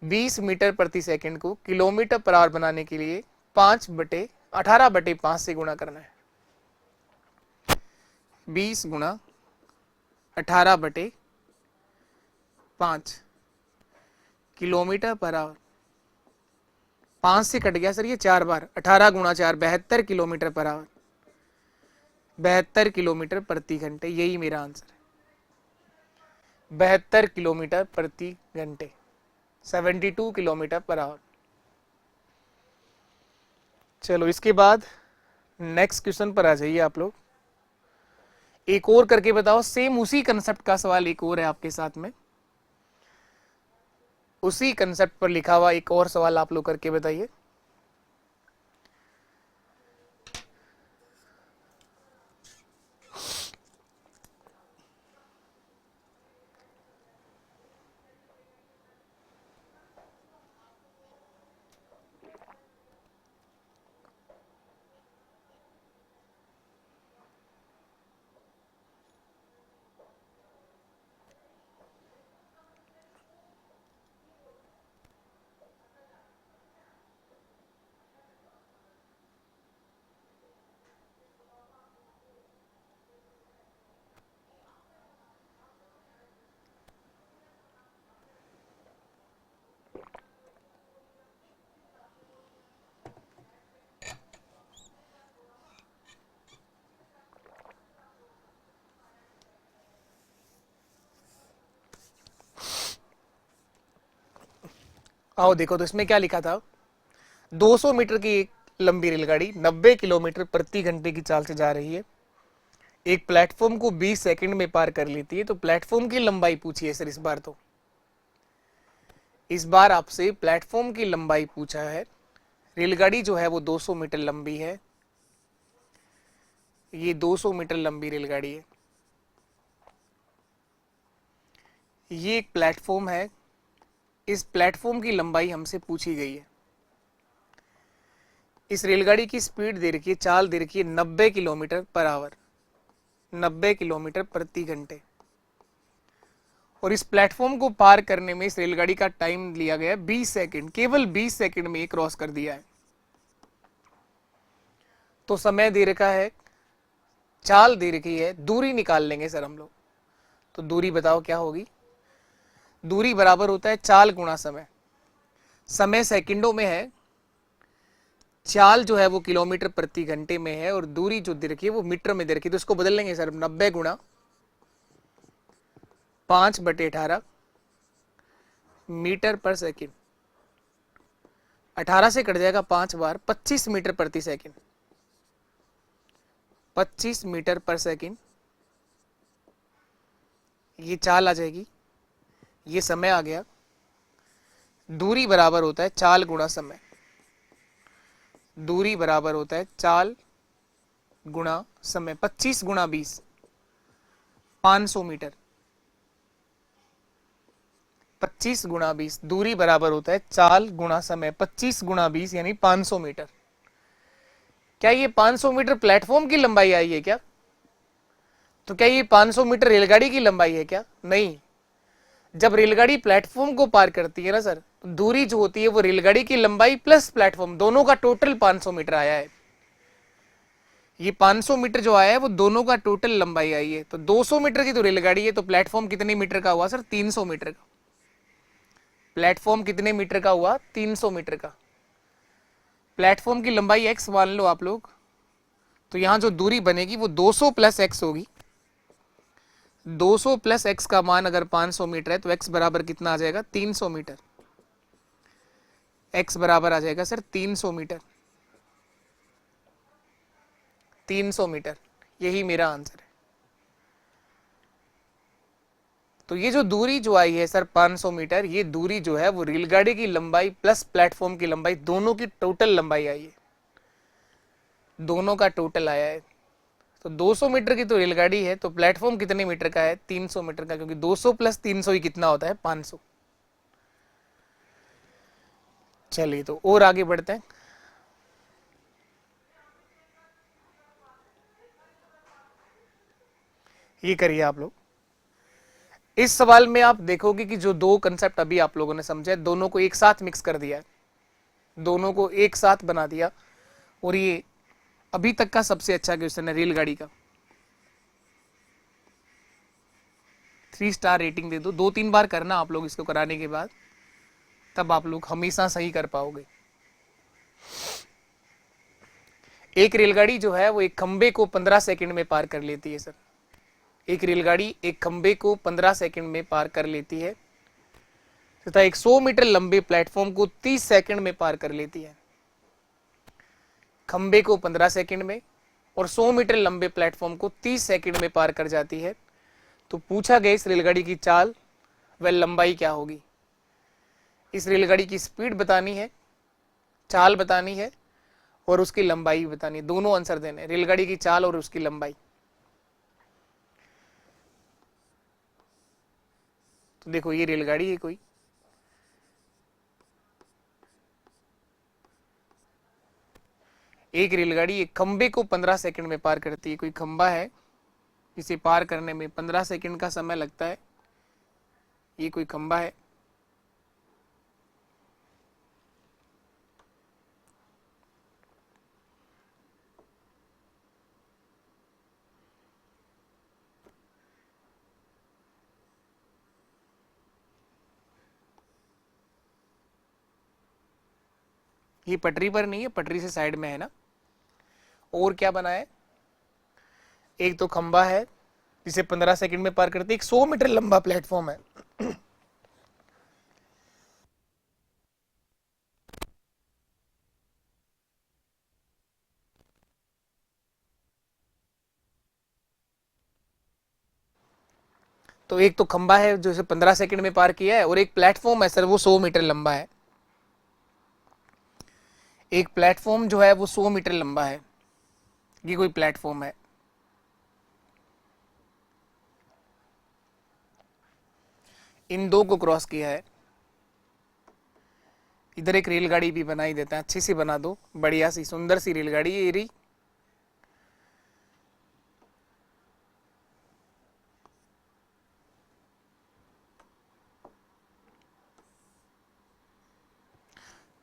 [SPEAKER 1] 20 मीटर प्रति सेकंड को किलोमीटर पर आवर बनाने के लिए 18/5 से गुणा करना है। 20 गुणा 18/5 किलोमीटर पर आवर। 5 से कट गया सर ये 4 बार, 18 गुणा 4 72 किलोमीटर पर आवर, 72 किलोमीटर प्रति घंटे। यही मेरा आंसर है, 72 किलोमीटर प्रति घंटे, 72 किलोमीटर पर आवर। चलो इसके बाद नेक्स्ट क्वेश्चन पर आ जाइए आप लोग। एक और करके बताओ, सेम उसी कंसेप्ट का सवाल एक और है आपके साथ में। उसी कंसेप्ट पर लिखा हुआ एक और सवाल आप लोग करके बताइए। आओ देखो तो इसमें क्या लिखा था, 200 मीटर की एक लंबी रेलगाड़ी 90 किलोमीटर प्रति घंटे की चाल से जा रही है, एक प्लेटफॉर्म को 20 सेकंड में पार कर लेती है। तो प्लेटफॉर्म की लंबाई पूछी है सर इस बार। तो इस बार आपसे प्लेटफॉर्म की लंबाई पूछा है। रेलगाड़ी जो है वो 200 मीटर लंबी है, ये 200 मीटर लंबी रेलगाड़ी है। ये एक प्लेटफॉर्म है, इस प्लेटफॉर्म की लंबाई हमसे पूछी गई है। इस रेलगाड़ी की स्पीड दे रखी है, चाल दे रखी है 90 किलोमीटर पर आवर, 90 किलोमीटर प्रति घंटे। और इस प्लेटफॉर्म को पार करने में इस रेलगाड़ी का टाइम लिया गया 20 सेकंड, केवल 20 सेकंड में ये क्रॉस कर दिया है। तो समय दे रखा है, चाल दे रखी है, दूरी निकाल लेंगे सर हम लोग। तो दूरी बताओ क्या होगी। दूरी बराबर होता है चाल गुणा समय। समय सेकंडों में है, चाल जो है वो किलोमीटर प्रति घंटे में है, और दूरी जो दे रखी है वो मीटर में दे रखी है। तो इसको बदल लेंगे सर, 90 गुणा 5/18 मीटर पर सेकंड। 18 से कट जाएगा 5 बार, 25 मीटर प्रति सेकंड, 25 मीटर पर सेकंड। ये चाल आ जाएगी, ये समय आ गया। दूरी बराबर होता है चाल गुणा समय। दूरी बराबर होता है चाल गुणा समय। 25 गुणा 20 500 मीटर। 25 गुणा 20, दूरी बराबर होता है चाल गुणा समय। 25 गुणा 20 यानी 500 मीटर। क्या ये 500 मीटर प्लेटफॉर्म की लंबाई आई है क्या? तो क्या ये 500 मीटर रेलगाड़ी की लंबाई है क्या? नहीं। जब रेलगाड़ी प्लेटफॉर्म को पार करती है ना सर, तो दूरी जो होती है वो रेलगाड़ी की लंबाई प्लस प्लेटफॉर्म, दोनों का टोटल 500 मीटर आया है। ये 500 मीटर जो आया है वो दोनों का टोटल लंबाई आई है। तो 200 मीटर की तो रेलगाड़ी है, तो प्लेटफॉर्म कितने मीटर का हुआ सर? 300 मीटर का। प्लेटफॉर्म कितने मीटर का हुआ? 300 मीटर का। प्लेटफॉर्म की लंबाई x मान लो आप लोग, तो यहां जो दूरी बनेगी वो 200 प्लस x होगी। 200 प्लस x का मान अगर 500 मीटर है तो x बराबर कितना आ जाएगा? 300 मीटर। x बराबर आ जाएगा सर 300 मीटर। 300 मीटर, यही मेरा आंसर है। तो ये जो दूरी जो आई है सर 500 मीटर, ये दूरी जो है वो रेलगाड़ी की लंबाई प्लस प्लेटफॉर्म की लंबाई, दोनों की टोटल लंबाई आई है, दोनों का टोटल आया है। तो 200 मीटर की तो रेलगाड़ी है, तो प्लेटफॉर्म कितने मीटर का है? 300 मीटर का, क्योंकि 200 प्लस 300 ही कितना होता है? 500। चलिए तो और आगे बढ़ते हैं। ये करिए आप लोग। इस सवाल में आप देखोगे कि जो दो कंसेप्ट अभी आप लोगों ने समझे, दोनों को एक साथ मिक्स कर दिया है, दोनों को एक साथ बना दिया। और ये अभी तक का सबसे अच्छा क्वेश्चन है रेलगाड़ी का। 3 स्टार रेटिंग दे दो। 2-3 बार करना आप लोग इसको कराने के बाद, तब आप लोग हमेशा सही कर पाओगे। एक रेलगाड़ी जो है वो एक खंबे को 15 सेकंड में पार कर लेती है सर। एक रेलगाड़ी एक खंबे को 15 सेकंड में पार कर लेती है तथा एक 100 मीटर लंबे प्लेटफॉर्म को 30 सेकंड में पार कर लेती है। खंबे को 15 सेकंड में और 100 मीटर लंबे प्लेटफॉर्म को 30 सेकंड में पार कर जाती है। तो पूछा गया इस रेलगाड़ी की चाल व लंबाई क्या होगी। इस रेलगाड़ी की स्पीड बतानी है, चाल बतानी है और उसकी लंबाई बतानी है। दोनों आंसर देने, रेलगाड़ी की चाल और उसकी लंबाई। तो देखो ये रेलगाड़ी है कोई, एक रेलगाड़ी एक खंबे को 15 सेकंड में पार करती है। कोई खंबा है, इसे पार करने में 15 सेकंड का समय लगता है। ये कोई खंबा है, ये पटरी पर नहीं है, पटरी से साइड में है ना। और क्या बना है? एक तो खंबा है जिसे 15 सेकंड में पार करती है, एक 100 मीटर लंबा प्लेटफॉर्म है। तो एक तो खंबा है जो इसे 15 सेकंड में पार किया है, और एक प्लेटफॉर्म है सर वो 100 मीटर लंबा है। एक प्लेटफॉर्म जो है वो 100 मीटर लंबा है, ये कोई प्लेटफॉर्म है। इन दो को क्रॉस किया है। इधर एक रेलगाड़ी भी बनाई देते हैं, अच्छी सी बना दो, बढ़िया सी सुंदर सी रेलगाड़ी ये रही।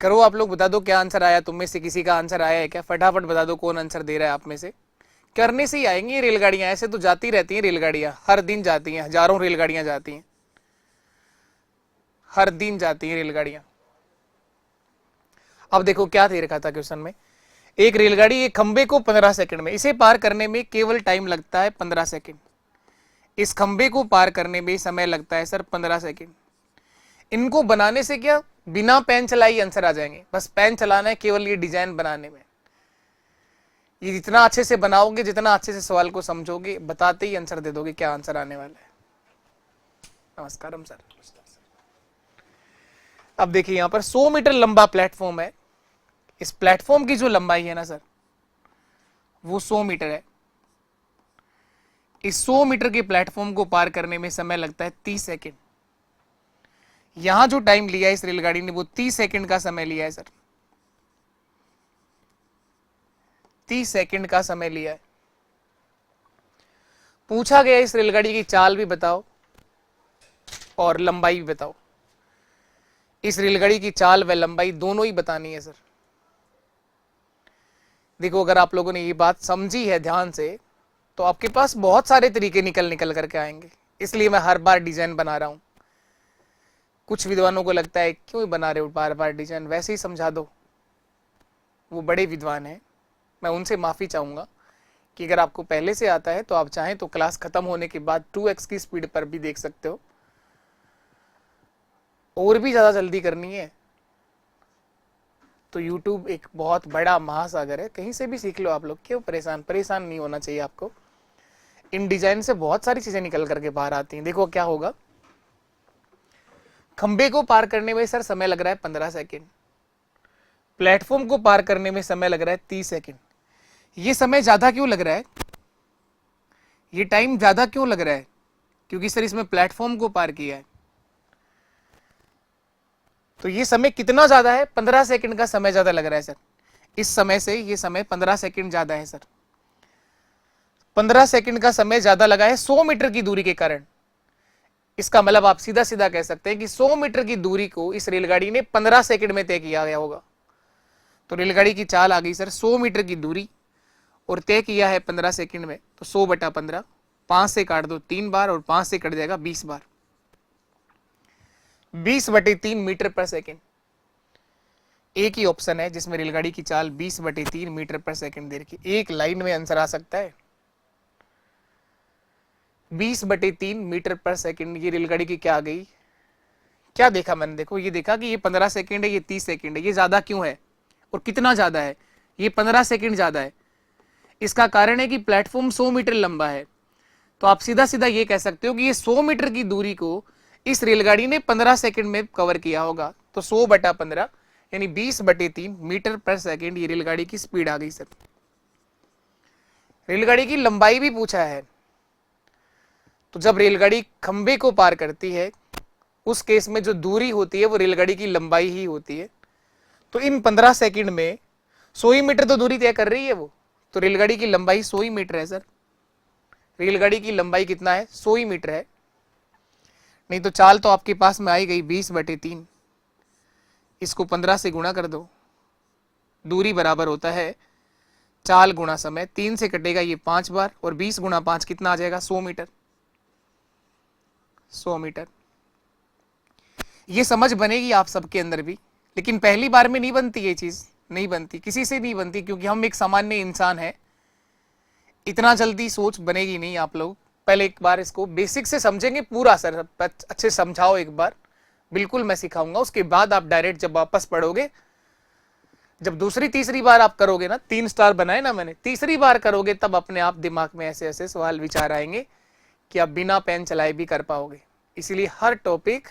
[SPEAKER 1] करो आप लोग, बता दो क्या आंसर आया। तुम में से किसी का आंसर आया है क्या? फटाफट बता दो कौन आंसर दे रहा है आप में से। करने से ही आएंगी ये रेलगाड़ियां, ऐसे तो जाती रहती हैं रेलगाड़ियां, हर दिन जाती हैं, हजारों रेलगाड़ियां जाती हैं, हर दिन जाती हैं रेलगाड़ियां। अब देखो क्या दे रखा था क्वेश्चन में, एक रेलगाड़ी एक खंबे को 15 सेकंड में, इसे पार करने में केवल टाइम लगता है 15 सेकंड। इस खंबे को पार करने में समय लगता है सर 15 सेकंड। इनको बनाने से क्या, बिना पेन चलाई आंसर आ जाएंगे, बस पेन चलाना है केवल ये डिजाइन बनाने में। ये जितना अच्छे से बनाओगे, जितना अच्छे से सवाल को समझोगे, बताते ही आंसर दे दोगे क्या आंसर आने वाला है। नमस्कारम सर। अब देखिए यहां पर 100 मीटर लंबा प्लेटफॉर्म है। इस प्लेटफॉर्म की जो लंबाई है ना सर, वो 100 मीटर है। इस 100 मीटर के प्लेटफॉर्म को पार करने में समय लगता है 30 सेकंड। यहां जो टाइम लिया है इस रेलगाड़ी ने वो 30 सेकंड का समय लिया है सर, 30 सेकंड का समय लिया है। पूछा गया इस रेलगाड़ी की चाल भी बताओ और लंबाई भी बताओ। इस रेलगाड़ी की चाल व लंबाई दोनों ही बतानी है सर। देखो अगर आप लोगों ने ये बात समझी है ध्यान से, तो आपके पास बहुत सारे तरीके निकल करके आएंगे। इसलिए मैं हर बार डिजाइन बना रहा हूं। कुछ विद्वानों को लगता है क्यों बना रहे हो बार बार डिजाइन, वैसे ही समझा दो। वो बड़े विद्वान हैं, मैं उनसे माफी चाहूंगा कि अगर आपको पहले से आता है तो आप चाहें तो क्लास खत्म होने के बाद 2x की स्पीड पर भी देख सकते हो, और भी ज्यादा जल्दी करनी है तो YouTube एक बहुत बड़ा महासागर है, कहीं से भी सीख लो आप लोग। क्यों परेशान नहीं होना चाहिए आपको। इन डिजाइन से बहुत सारी चीजें निकल करके बाहर आती हैं। देखो क्या होगा, खंबे को पार करने में सर समय लग रहा है 15 सेकंड, प्लेटफॉर्म को पार करने में समय लग रहा है 30 सेकंड। ये समय ज्यादा क्यों लग रहा है, ये टाइम ज्यादा क्यों लग रहा है? क्योंकि सर इसमें प्लेटफॉर्म को पार किया है। तो ये समय कितना ज्यादा है, 15 सेकंड का समय ज्यादा लग रहा है सर। इस समय से ये समय 15 सेकंड ज्यादा है सर। 15 सेकंड का समय ज्यादा लगा है 100 मीटर की दूरी के कारण। इसका मतलब आप सीधा सीधा कह सकते हैं कि 100 मीटर की दूरी को इस रेलगाड़ी ने 15 सेकंड में तय किया गया होगा। तो रेलगाड़ी की चाल आ गई सर 100 मीटर की दूरी और तय किया है 15 सेकंड में, तो 100 बटा 15, 5 से काट दो 3 बार और 5 से कट जाएगा 20 बार, 20/3 मीटर पर सेकंड। एक ही ऑप्शन है जिसमें रेलगाड़ी की चाल 20/3 मीटर पर सेकंड दे रखी। एक लाइन में आंसर आ सकता है 20/3 मीटर पर सेकंड। ये रेलगाड़ी की क्या आ गई, क्या देखा मैंने, देखो ये देखा कि ये 15 सेकंड है, ये 30 सेकंड है। ये ज्यादा क्यों है और कितना ज्यादा है? ये 15 सेकंड ज्यादा है। इसका कारण है कि प्लेटफॉर्म 100 मीटर लंबा है। तो आप सीधा सीधा ये कह सकते हो कि ये 100 मीटर की दूरी को इस रेलगाड़ी ने 15 सेकंड में कवर किया होगा। तो 100/15 यानी 20/3 मीटर पर सेकंड ये रेलगाड़ी की स्पीड आ गई सर। रेलगाड़ी की लंबाई भी पूछा है, तो जब रेलगाड़ी खंबे को पार करती है उस केस में जो दूरी होती है वो रेलगाड़ी की लंबाई ही होती है। तो इन 15 सेकंड में 100 ही मीटर तो दूरी तय कर रही है वो, तो रेलगाड़ी की लंबाई 100 ही मीटर है सर। रेलगाड़ी की लंबाई कितना है, 100 ही मीटर है। नहीं तो चाल तो आपके पास में आई गई 20/3, इसको 15 से गुणा कर दो, दूरी बराबर होता है चाल गुणा समय। 3 से कटेगा ये 5 बार और 20 गुणा 5 कितना आ जाएगा, 100 मीटर। 100 मीटर। ये समझ बनेगी आप सबके अंदर भी, लेकिन पहली बार में नहीं बनती ये चीज, नहीं बनती, किसी से नहीं बनती, क्योंकि हम एक सामान्य इंसान है। इतना जल्दी सोच बनेगी नहीं। आप लोग पहले एक बार इसको बेसिक से समझेंगे पूरा सर, अच्छे समझाओ एक बार, बिल्कुल मैं सिखाऊंगा। उसके बाद आप डायरेक्ट जब वापस पढ़ोगे, जब दूसरी तीसरी बार आप करोगे ना, 3 स्टार बनाए ना मैंने, तीसरी बार करोगे तब अपने आप दिमाग में ऐसे ऐसे सवाल विचार आएंगे कि आप बिना पेन चलाए भी कर पाओगे। इसीलिए हर टॉपिक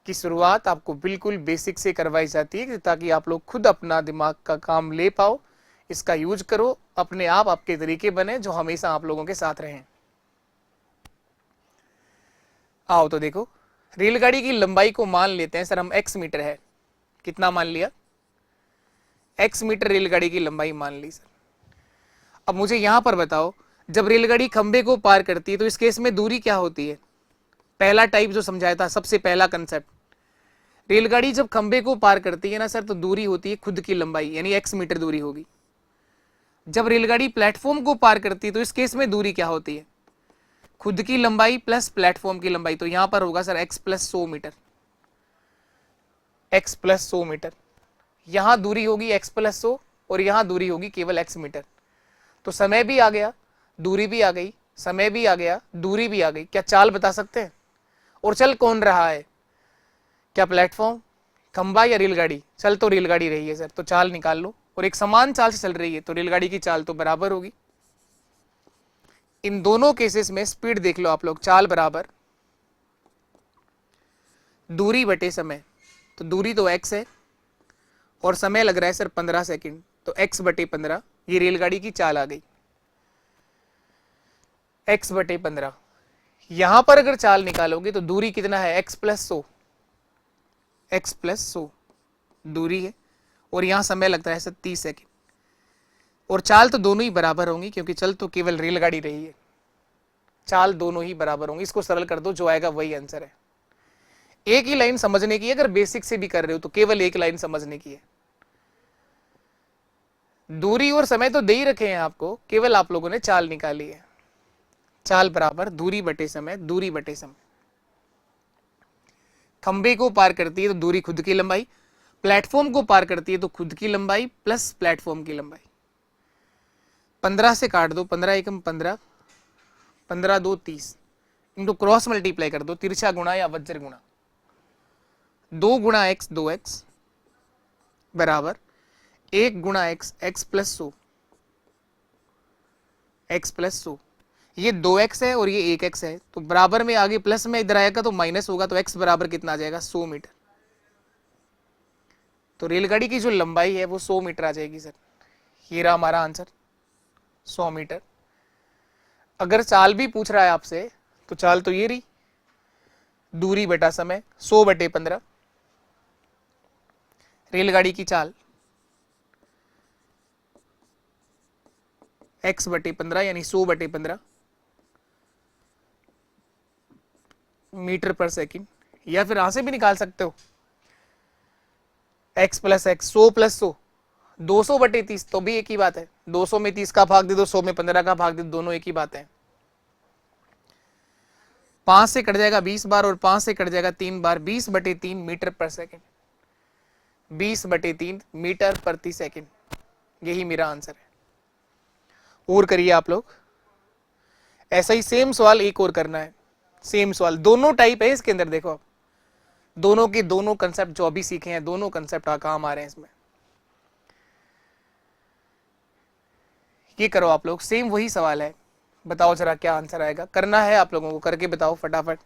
[SPEAKER 1] की शुरुआत आपको बिल्कुल बेसिक से करवाई जाती है ताकि आप लोग खुद अपना दिमाग का काम ले पाओ, इसका यूज करो, अपने आप आपके तरीके बने जो हमेशा आप लोगों के साथ रहें। आओ तो देखो, रेलगाड़ी की लंबाई को मान लेते हैं सर हम x मीटर है। कितना मान लिया? x मीटर रेलगाड़ी की लंबाई मान ली सर। अब मुझे यहां पर बताओ, जब रेलगाड़ी खंबे को पार करती है तो इस केस में दूरी क्या होती है? पहला टाइप जो समझाया था, सबसे पहला कंसेप्ट, रेलगाड़ी जब खंबे को पार करती है ना सर, तो दूरी होती है खुद की लंबाई, यानी x मीटर दूरी होगी। जब रेलगाड़ी प्लेटफॉर्म को पार करती है तो इस केस में दूरी क्या होती है? खुद की लंबाई प्लस प्लेटफॉर्म की लंबाई। तो यहां पर होगा sir x plus 100 meter, x plus 100 meter. यहां दूरी होगी x प्लस 100 और यहां दूरी होगी केवल x मीटर। तो समय भी आ गया, दूरी भी आ गई, समय भी आ गया, दूरी भी आ गई। क्या चाल बता सकते हैं? और चल कौन रहा है? क्या प्लेटफॉर्म, खंबा या रेलगाड़ी? चल तो रेलगाड़ी रही है सर, तो चाल निकाल लो। और एक समान चाल से चल रही है तो रेलगाड़ी की चाल तो बराबर होगी। इन दोनों केसेस में स्पीड देख लो आप लोग, चाल बराबर दूरी बटे समय। तो दूरी तो x है और समय लग रहा है सर 15 सेकंड, तो x बटे 15, ये रेलगाड़ी की चाल आ गई, x बटे 15। यहां पर अगर चाल निकालोगे तो दूरी कितना है? x प्लस 100, x प्लस 100 दूरी है और यहां समय लगता है सर 30 सेकंड। और चाल तो दोनों ही बराबर होंगी क्योंकि चल तो केवल रेलगाड़ी रही है, चाल दोनों ही बराबर होंगी। इसको सरल कर दो, जो आएगा वही आंसर है। एक ही लाइन समझने की है, अगर बेसिक से भी कर रहे हो तो केवल एक लाइन समझने की है। दूरी और समय तो दे ही रखे हैं आपको, केवल आप लोगों ने चाल निकाली है। चाल बराबर दूरी बटे समय, दूरी बटे समय। खंबे को पार करती है तो दूरी खुद की लंबाई, प्लेटफॉर्म को पार करती है तो खुद की लंबाई प्लस प्लेटफॉर्म की लंबाई। 15 से काट दो, 15 एकम 15, 15 दो 30, इनको क्रॉस मल्टीप्लाई कर दो, तिरछा गुणा या वज्र गुणा। 2 गुणा x 2x बराबर 1 गुणा x, x plus 100, x plus 100। ये 2x है और ये 1x है, तो बराबर में आगे प्लस में इधर आएगा तो माइनस होगा, तो x बराबर कितना आ जाएगा? 100 मीटर। तो रेलगाड़ी की जो लंबाई है वो 100 मीटर आ जाएगी सर। ये रहा हमारा आंसर, 100 मीटर। अगर चाल भी पूछ रहा है आपसे तो चाल तो ये रही, दूरी बटा समय, 100 बटे 15 रेलगाड़ी की चाल, x बटे 15 यानी 100 बटे 15 मीटर पर सेकंड। या फिर यहां से भी निकाल सकते हो, x प्लस एक्स, 100 प्लस 100, 200 बटे 30, तो भी एक ही बात है। 200 में 30 का भाग दे दो, 100 में 15 का भाग दे दो, दोनों एक ही बात है। 5 से कट जाएगा 20 बार और 5 से कट जाएगा 3 बार, 20 बटे 3 मीटर पर सेकंड, 20 बटे 3 मीटर प्रति सेकंड। यही मेरा आंसर है। और करिए आप लोग, ऐसा ही सेम सवाल एक और करना है। सेम सवाल, दोनों टाइप है इसके अंदर, देखो आप दोनों के दोनों कंसेप्ट जो अभी सीखे हैं, दोनों कंसेप्ट काम आ रहे हैं इसमें। ये करो आप लोग, सेम वही सवाल है, बताओ जरा क्या आंसर आएगा। करना है आप लोगों को, करके बताओ फटाफट।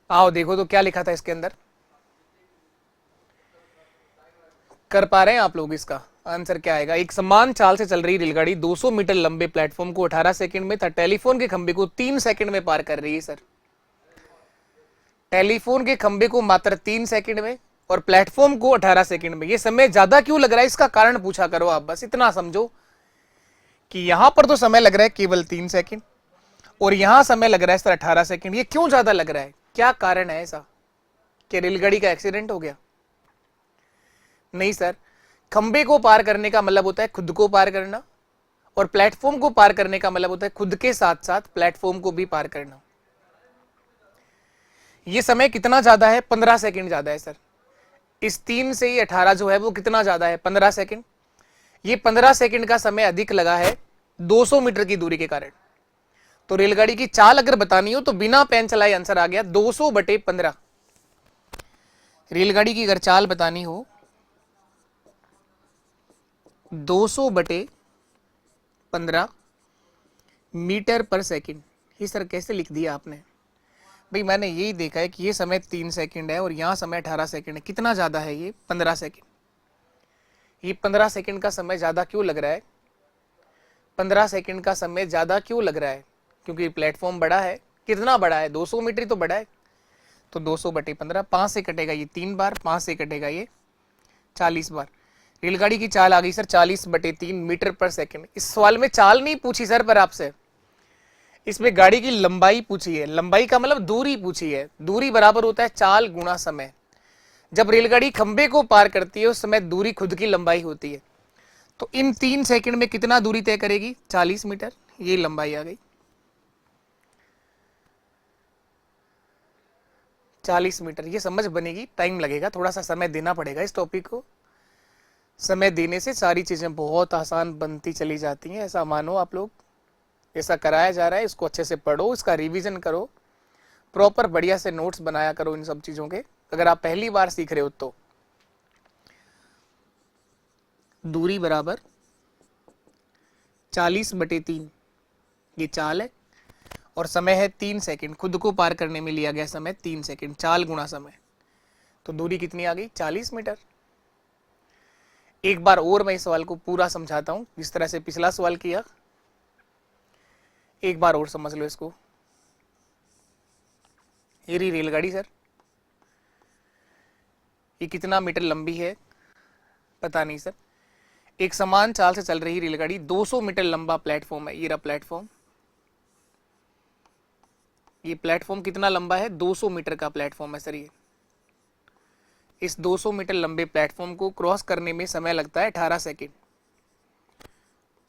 [SPEAKER 1] आओ देखो तो क्या लिखा था इसके अंदर, कर पा रहे हैं आप लोग? इसका आंसर क्या आएगा? एक समान चाल से चल रही रेलगाड़ी 200 मीटर लंबे प्लेटफॉर्म को 18 सेकंड में तथा टेलीफोन के खंबे को 3 सेकंड में पार कर रही है सर। टेलीफोन के खंबे को मात्र 3 सेकंड में और प्लेटफॉर्म को 18 सेकंड में। ये समय ज्यादा क्यों लग रहा है, इसका कारण पूछा करो आप। बस इतना समझो कि यहां पर तो समय लग रहा है केवल 3 सेकंड और यहां समय लग रहा है सर 18 सेकंड। ये क्यों ज्यादा लग रहा है, क्या कारण है ऐसा? क्या रेलगाड़ी का एक्सीडेंट हो गया? नहीं सर, खंबे को पार करने का मतलब होता है खुद को पार करना और प्लेटफॉर्म को पार करने का मतलब होता है खुद के साथ साथ प्लेटफॉर्म को भी पार करना। ये समय कितना ज्यादा है? 15 सेकंड ज्यादा है सर। इस 3 से ही 18 जो है वो कितना ज्यादा है? 15 सेकंड। ये 15 सेकंड का समय अधिक लगा है 200 मीटर की दूरी के कारण। तो रेलगाड़ी की चाल अगर बतानी हो तो बिना पेन चलाए आंसर आ गया 200/15। रेलगाड़ी की अगर चाल बतानी हो 200/15 मीटर पर सेकंड। ये सर कैसे लिख दिया आपने? भाई मैंने यही देखा है कि ये समय 3 सेकंड है और यहाँ समय 18 सेकंड है। कितना ज़्यादा है ये? 15 सेकंड। ये 15 सेकंड का समय ज़्यादा क्यों लग रहा है? 15 सेकंड का समय ज़्यादा क्यों लग रहा है? क्योंकि प्लेटफॉर्म बड़ा है। कितना बड़ा है? 200 मीटर तो बड़ा है। तो 200/15, 5 से कटेगा ये 3 बार, 5 से कटेगा ये 40 बार। रेलगाड़ी की चाल आ गई सर 40/3 मीटर पर सेकंड। इस सवाल में चाल नहीं पूछी सर पर आपसे, इसमें गाड़ी की लंबाई पूछी है। लंबाई का मतलब दूरी पूछी है। दूरी बराबर होता है चाल गुणा समय। जब रेलगाड़ी खंबे को पार करती है उस समय दूरी खुद की लंबाई होती है। तो इन 3 सेकंड में कितना दूरी तय करेगी? 40 मीटर। ये लंबाई आ गई 40 मीटर। ये समझ बनेगी, टाइम लगेगा, थोड़ा सा समय देना पड़ेगा इस टॉपिक को। समय देने से सारी चीजें बहुत आसान बनती चली जाती हैं, ऐसा मानो आप लोग। ऐसा कराया जा रहा है, इसको अच्छे से पढ़ो, इसका रिवीजन करो, प्रॉपर बढ़िया से नोट्स बनाया करो इन सब चीजों के, अगर आप पहली बार सीख रहे हो तो। दूरी बराबर 40/3 ये चाल है और समय है 3 सेकंड। खुद को पार करने में लिया गया समय 3 सेकंड। चाल गुणा समय, तो दूरी कितनी आ गई? 40 मीटर। एक बार और मैं इस सवाल को पूरा समझाता हूं जिस तरह से पिछला सवाल किया। एक बार और समझ लो इसको। ये रही रेलगाड़ी सर, ये कितना मीटर लंबी है पता नहीं सर। एक समान चाल से चल रही रेलगाड़ी 200 मीटर लंबा प्लेटफॉर्म है। ये रहा प्लेटफॉर्म। ये प्लेटफॉर्म कितना लंबा है? 200 मीटर का प्लेटफॉर्म है सर ये। इस 200 मीटर लंबे प्लेटफॉर्म को क्रॉस करने में समय लगता है 18 सेकंड।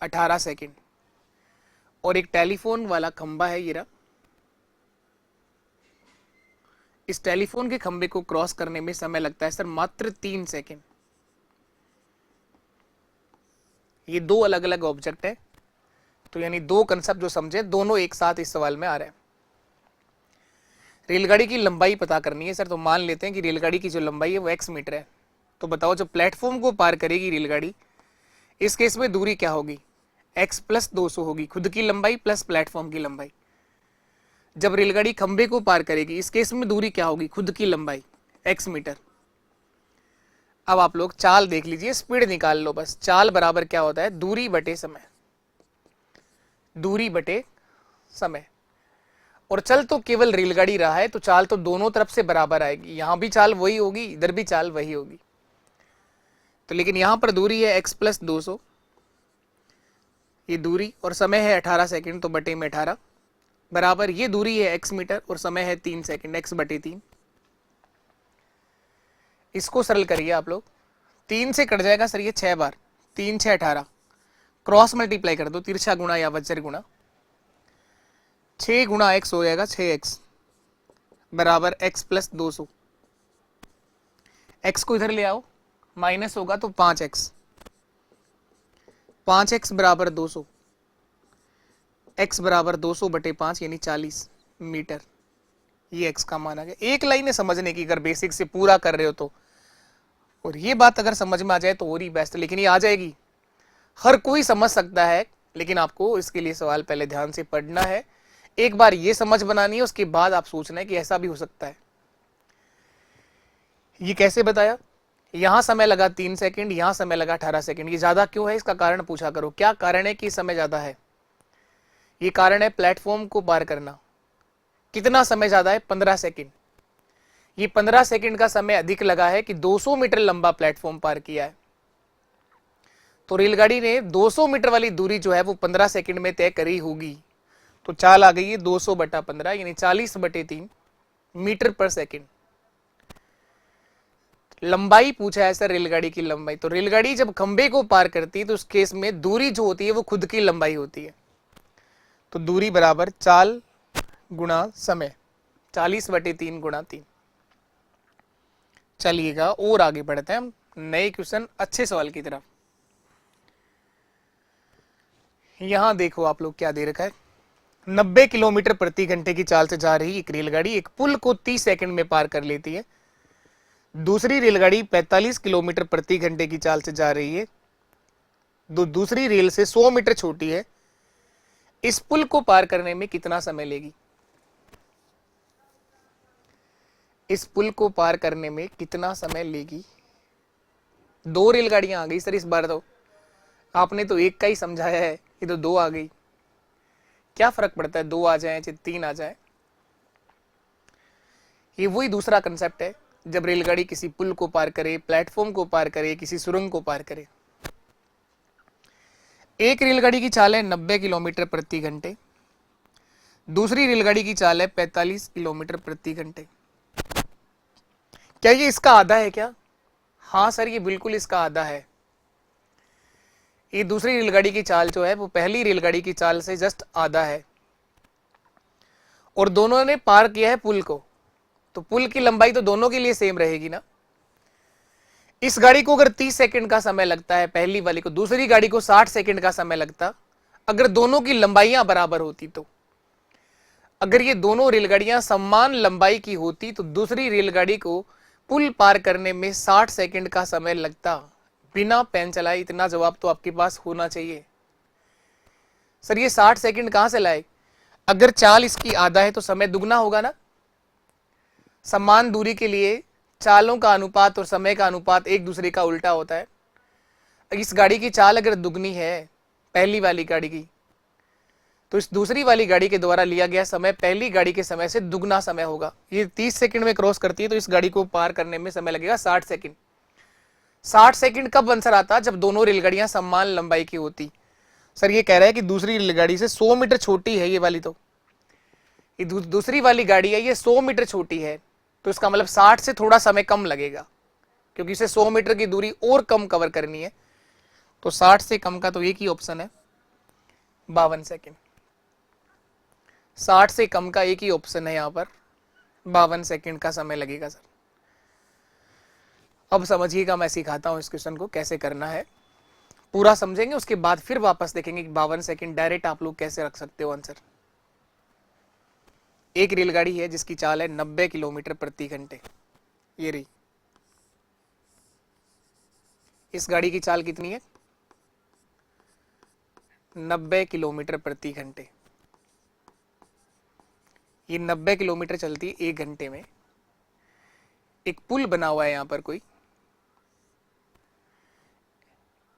[SPEAKER 1] 18 सेकंड। और एक टेलीफोन वाला खंबा है ये रहा। इस टेलीफोन के खंबे को क्रॉस करने में समय लगता है सर मात्र 3 सेकंड। ये दो अलग अलग ऑब्जेक्ट है, तो यानी दो कंसेप्ट जो समझे दोनों एक साथ इस सवाल में आ रहे हैं। रेलगाड़ी की लंबाई पता करनी है सर, तो मान लेते हैं कि रेलगाड़ी की जो लंबाई है वो x मीटर है। तो बताओ जब प्लेटफॉर्म को पार करेगी रेलगाड़ी, इस केस में दूरी क्या होगी? x + 200 होगी, खुद की लंबाई प्लस प्लेटफॉर्म की लंबाई। जब रेलगाड़ी खंबे को पार करेगी इस केस में दूरी क्या होगी? खुद की लंबाई x मीटर। अब आप लोग चाल देख लीजिए, स्पीड निकाल लो बस। चाल बराबर क्या होता है? दूरी बटे समय। दूरी बटे समय। और चल तो केवल रेलगाड़ी रहा है तो चाल तो दोनों तरफ से बराबर आएगी। यहां भी चाल वही होगी, इधर भी चाल वही होगी। तो लेकिन यहां पर दूरी है x + 200, ये दूरी, और समय है 18 सेकंड, तो बटे में 18 बराबर ये दूरी है x मीटर और समय है 3 सेकंड, x/3। इसको सरल करिए आप लोग। 3 से कट जाएगा सर ये 6 बार, 3 6 18, क्रॉस मल्टीप्लाई कर दो, तिरछा गुणा या वज्र गुणा। 6 गुणा x हो जाएगा 6x बराबर x + 200। x को इधर ले आओ, माइनस होगा तो 5x, 5x बराबर 200, x बराबर 200/5 यानी 40 मीटर। ये x का मान आ गया। एक लाइन है समझने की, अगर बेसिक से पूरा कर रहे हो तो। और ये बात अगर समझ में आ जाए तो और ही बेस्ट, लेकिन ये आ जाएगी, हर कोई समझ सकता है, लेकिन आपको इसके लिए सवाल पहले ध्यान से पढ़ना है। एक बार ये समझ बनानी है, उसके बाद आप सोचना है कि ऐसा भी हो सकता है। ये कैसे बताया? यहां समय लगा 3 सेकंड, यहां समय लगा 18 सेकंड। ये ज्यादा क्यों है, इसका कारण पूछा करो। क्या कारण है कि समय ज्यादा है? ये कारण है प्लेटफॉर्म को पार करना। कितना समय ज्यादा है? 15 सेकंड। ये 15 सेकंड का समय अधिक लगा है कि 200 मीटर लंबा प्लेटफॉर्म पार किया है। तो रेलगाड़ी ने 200 मीटर वाली दूरी जो है वो 15 सेकंड में तय करी होगी। तो चाल आ गई है 200/15 यानी 40/3 मीटर पर सेकंड। लंबाई पूछा है सर, रेलगाड़ी की लंबाई। तो रेलगाड़ी जब खंबे को पार करती है तो उस केस में दूरी जो होती है वो खुद की लंबाई होती है। तो दूरी बराबर चाल गुणा समय, 40/3 गुणा 3। चलिएगा और आगे बढ़ते हैं हम नए क्वेश्चन, अच्छे सवाल की तरफ। यहां देखो आप लोग क्या दे रखा है। 90 किलोमीटर प्रति घंटे की चाल से जा रही एक रेलगाड़ी एक पुल को 30 सेकंड में पार कर लेती है। दूसरी रेलगाड़ी 45 किलोमीटर प्रति घंटे की चाल से जा रही है, दूसरी रेल से 100 मीटर छोटी है। इस पुल को पार करने में कितना समय लेगी? इस पुल को पार करने में कितना समय लेगी? दो रेलगाड़ियां आ गई सर इस बार। तो आपने तो एक का ही समझाया है, ये तो दो आ गई। क्या फर्क पड़ता है, दो आ जाए चाहे 3 आ जाए? ये वही दूसरा कंसेप्ट है, जब रेलगाड़ी किसी पुल को पार करे, प्लेटफॉर्म को पार करे, किसी सुरंग को पार करे। एक रेलगाड़ी की चाल है 90 किलोमीटर प्रति घंटे, दूसरी रेलगाड़ी की चाल है 45 किलोमीटर प्रति घंटे। क्या ये इसका आधा है क्या? हाँ सर, ये बिल्कुल इसका आधा है। ये दूसरी रेलगाड़ी की चाल जो है वो पहली रेलगाड़ी की चाल से जस्ट आधा है, और दोनों ने पार किया है पुल को। तो पुल की लंबाई तो दोनों के लिए सेम रहेगी ना। इस गाड़ी को अगर 30 सेकंड का समय लगता है पहली वाली को, दूसरी गाड़ी को 60 सेकंड का समय लगता, अगर दोनों की लंबाइयां बराबर होती तो। अगर ये दोनों रेलगाड़ियां समान लंबाई की होती तो दूसरी रेलगाड़ी को पुल पार करने में 60 सेकंड का समय लगता बिना पेन चलाए। इतना जवाब तो आपके पास होना चाहिए। सर ये 60 सेकंड कहां से लाए? अगर चाल इसकी आधा है तो समय दुगना होगा ना। समान दूरी के लिए चालों का अनुपात और समय का अनुपात एक दूसरे का उल्टा होता है। इस गाड़ी की चाल अगर दुगनी है पहली वाली गाड़ी की, तो इस दूसरी वाली गाड़ी के द्वारा लिया गया समय पहली गाड़ी के समय से दुगना समय होगा। ये 30 सेकंड में क्रॉस करती है तो इस गाड़ी को पार करने में समय लगेगा 60 सेकंड। 60 सेकंड कब आंसर आता? जब दोनों रेलगाड़ियां समान लंबाई की होती। सर ये कह रहा है कि दूसरी रेलगाड़ी से 100 मीटर छोटी है ये वाली। तो ये दूसरी वाली गाड़ी है, ये 100 मीटर छोटी है, तो इसका मतलब 60 से थोड़ा समय कम लगेगा, क्योंकि इसे 100 मीटर की दूरी और कम कवर करनी है। तो 60 से कम का तो एक ही ऑप्शन है, 52 सेकंड। 60 से कम का एक ही ऑप्शन है यहाँ पर, 52 सेकंड का समय लगेगा सर। अब समझिएगा, मैं सिखाता हूं इस क्वेश्चन को कैसे करना है। पूरा समझेंगे, उसके बाद फिर वापस देखेंगे कि 52 सेकंड डायरेक्ट आप लोग कैसे रख सकते हो आंसर। एक रेलगाड़ी है जिसकी चाल है 90 किलोमीटर प्रति घंटे, ये रही। इस गाड़ी की चाल कितनी है? 90 किलोमीटर प्रति घंटे। ये 90 किलोमीटर चलती है 1 घंटे में। एक पुल बना हुआ है यहां पर कोई,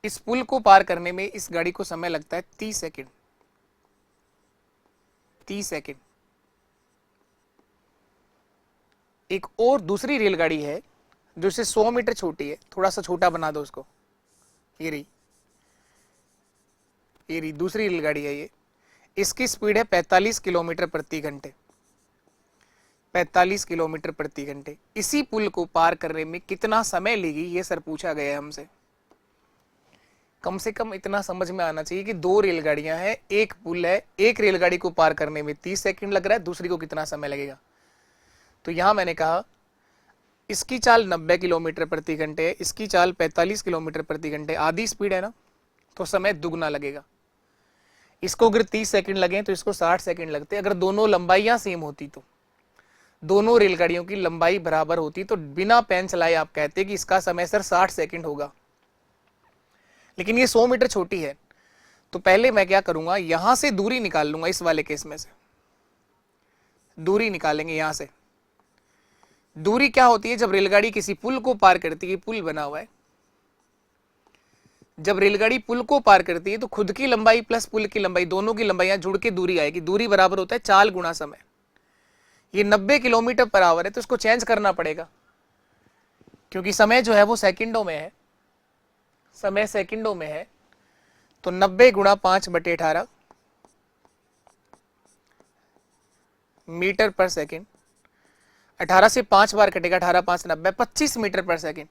[SPEAKER 1] इस पुल को पार करने में इस गाड़ी को समय लगता है 30 सेकंड। 30 सेकंड। एक और दूसरी रेलगाड़ी है जो इससे 100 मीटर छोटी है, थोड़ा सा छोटा बना दो उसको, ये रही। ये रही दूसरी रेलगाड़ी है ये, इसकी स्पीड है 45 किलोमीटर प्रति घंटे। 45 किलोमीटर प्रति घंटे। इसी पुल को पार करने में कितना समय लेगी ये सर पूछा गया है हमसे। कम से कम इतना समझ में आना चाहिए कि दो रेलगाड़ियां हैं, एक पुल है, एक रेलगाड़ी को पार करने में 30 सेकंड लग रहा है, दूसरी को कितना समय लगेगा। तो यहां मैंने कहा इसकी चाल 90 किलोमीटर प्रति घंटे है, इसकी चाल 45 किलोमीटर प्रति घंटे, आधी स्पीड है ना, तो समय दुगना लगेगा। इसको अगर 30 सेकंड लगे तो इसको 60 सेकंड लगते। अगर दोनों लंबाइयां सेम होती, तो दोनों रेलगाड़ियों की लंबाई बराबर होती, तो बिना पेन चलाए आप कहते कि इसका समय सर 60 सेकंड होगा। लेकिन ये 100 मीटर छोटी है, तो पहले मैं क्या करूंगा, यहां से दूरी निकाल लूंगा। इस वाले केस में से दूरी निकालेंगे, यहां से दूरी क्या होती है जब रेलगाड़ी किसी पुल को पार करती है, पुल बना हुआ है, जब रेलगाड़ी पुल को पार करती है तो खुद की लंबाई प्लस पुल की लंबाई, दोनों की लंबाइयां जुड़ के दूरी आएगी। दूरी बराबर होता है चाल गुणा समय। ये 90 किलोमीटर पर आवर है तो इसको चेंज करना पड़ेगा, क्योंकि समय जो है वो सेकंडों में है, समय सेकंडों में है। तो 90 गुणा 5/18 मीटर पर सेकंड। 18 से 5 बार कटेगा, 18 5 90, 25 मीटर पर सेकंड।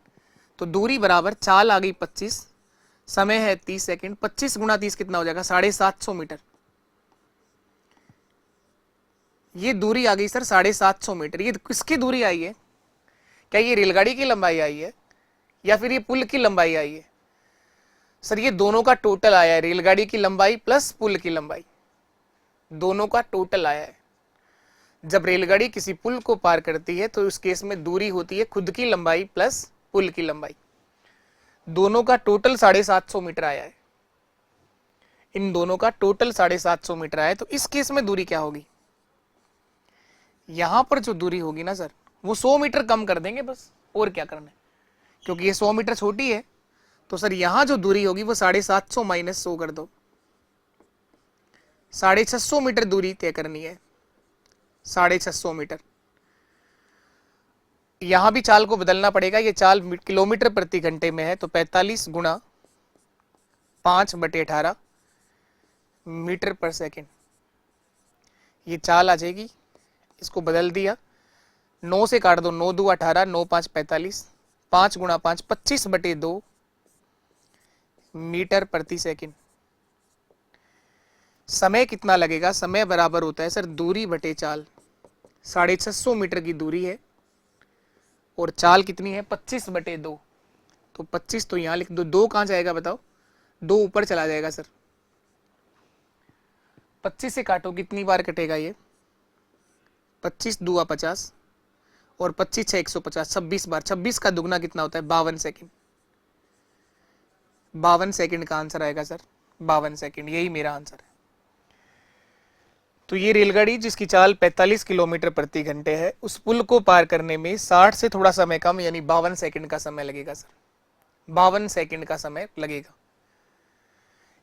[SPEAKER 1] तो दूरी बराबर चाल आ गई 25, समय है 30 सेकंड। 25 गुणा 30 कितना हो जाएगा, 750 मीटर। ये दूरी आ गई सर 750 मीटर। ये किसकी दूरी आई है? क्या ये रेलगाड़ी की लंबाई आई है या फिर ये पुल की लंबाई आई है? सर ये दोनों का टोटल आया है, रेलगाड़ी की लंबाई प्लस पुल की लंबाई, दोनों का टोटल आया है। जब रेलगाड़ी किसी पुल को पार करती है तो उस केस में दूरी होती है खुद की लंबाई प्लस पुल की लंबाई, दोनों का टोटल 750 मीटर आया है। इन दोनों का टोटल 750 मीटर आया है। तो इस केस में दूरी क्या होगी? यहां पर जो दूरी होगी ना सर, वो 100 मीटर कम कर देंगे बस, और क्या करना है, क्योंकि ये 100 मीटर छोटी है। तो सर यहां जो दूरी होगी वो 750 माइनस 100 कर दो, 650 मीटर दूरी तय करनी है, 650 मीटर। यहां भी चाल को बदलना पड़ेगा, ये चाल किलोमीटर प्रति घंटे में है, तो 45 गुणा 5/18 मीटर पर सेकंड ये चाल आ जाएगी। इसको बदल दिया, 9 से काट दो, 9 2 18, 9 5 45, 5 गुणा 5 25/2 मीटर प्रति सेकंड। समय कितना लगेगा? समय बराबर होता है सर दूरी बटे चाल। 650 मीटर की दूरी है और चाल कितनी है? 25/2। तो 25 तो यहां लिख दो, 2 कहां जाएगा बताओ? 2 ऊपर चला जाएगा सर। 25 से काटो, कितनी बार कटेगा ये? 25 दूआ 50 और 25 6 150, 26 बार। 26 का दुगना कितना होता है? 52 सेकंड। 52 सेकंड का आंसर आएगा सर, 52 सेकंड, यही मेरा आंसर है। तो ये रेलगाड़ी जिसकी चाल 45 किलोमीटर प्रति घंटे है, उस पुल को पार करने में 60 से थोड़ा समय कम यानी 52 सेकंड का समय लगेगा सर, 52 सेकंड का समय लगेगा।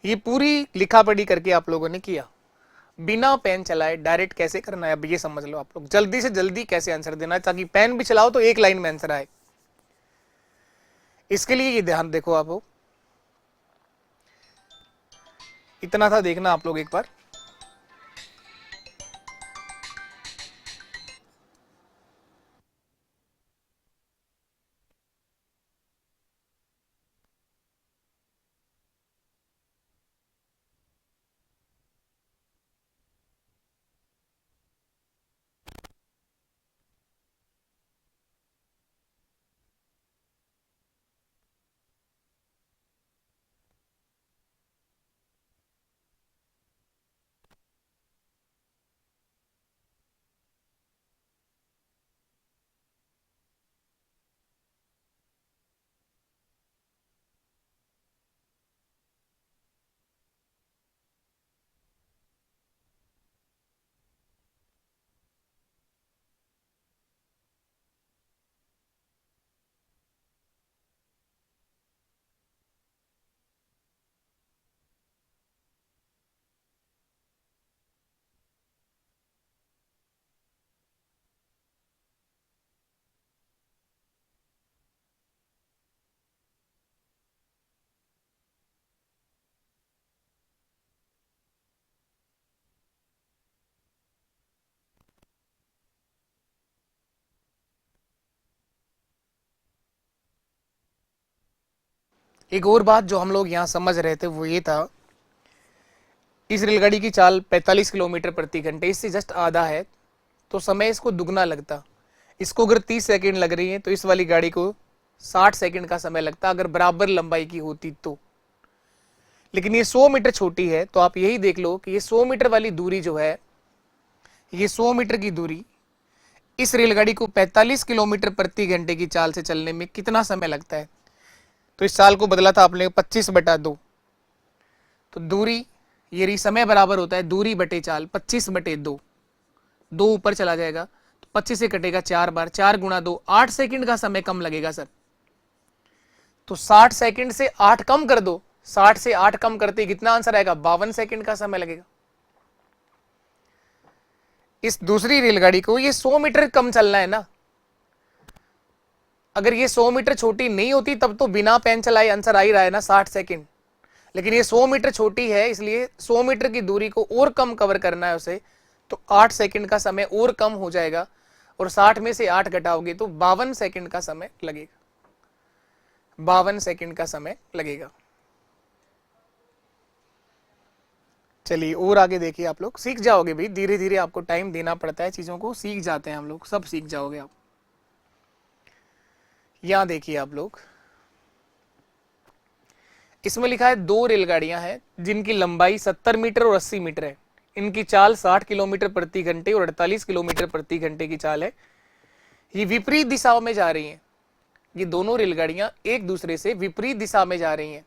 [SPEAKER 1] ये पूरी लिखा पढ़ी करके आप लोगों ने किया, बिना पेन चलाए डायरेक्ट कैसे करना है अब ये समझ लो आप लोग। जल्दी से जल्दी कैसे आंसर देना है, ताकि पेन भी चलाओ तो एक लाइन में आंसर आए। इसके लिए ये ध्यान देखो आप, इतना था देखना आप लोग एक बार। एक और बात जो हम लोग यहाँ समझ रहे थे वो ये था, इस रेलगाड़ी की चाल 45 किलोमीटर प्रति घंटे, इससे जस्ट आधा है, तो समय इसको दुगना लगता। इसको अगर 30 सेकंड लग रही है तो इस वाली गाड़ी को 60 सेकंड का समय लगता अगर बराबर लंबाई की होती तो। लेकिन ये 100 मीटर छोटी है, तो आप यही देख लो कि ये 100 मीटर वाली दूरी जो है, ये 100 मीटर की दूरी इस रेलगाड़ी को 45 किलोमीटर प्रति घंटे की चाल से चलने में कितना समय लगता है? तो इस चाल को बदला था आपने 25/2, तो दूरी ये समय बराबर होता है दूरी बटे चाल 25/2, 2 ऊपर चला जाएगा, तो 25 से कटेगा 4 बार, 4 गुणा 2, 8 सेकंड का समय कम लगेगा सर। तो 60 सेकंड से 8 कम कर दो, 60 से 8 कम करते कितना आंसर आएगा, 52 सेकंड का समय लगेगा। इस दूसरी रेलगाड़ी को ये 100 मीटर कम चलना है ना, अगर ये 100 मीटर छोटी नहीं होती तब तो बिना पेन चलाए आंसर आ ही रहा है ना 60 सेकंड, लेकिन ये 100 मीटर छोटी है इसलिए 100 मीटर की दूरी को और कम कवर करना है उसे, तो 8 सेकंड का समय और कम हो जाएगा और 60 में से 8 घटाओगे तो 52 सेकंड का समय लगेगा, 52 सेकंड का समय लगेगा। चलिए और आगे देखिए, आप लोग सीख जाओगे भाई, धीरे धीरे आपको टाइम देना पड़ता है चीजों को, सीख जाते हैं हम लोग, सब सीख जाओगे आप। यहां देखिए आप लोग, इसमें लिखा है 2 रेलगाड़ियां हैं जिनकी लंबाई 70 मीटर और 80 मीटर है, इनकी चाल 60 किलोमीटर प्रति घंटे और 48 किलोमीटर प्रति घंटे की चाल है, ये विपरीत दिशाओं में जा रही हैं। ये दोनों रेलगाड़ियां एक दूसरे से विपरीत दिशा में जा रही हैं,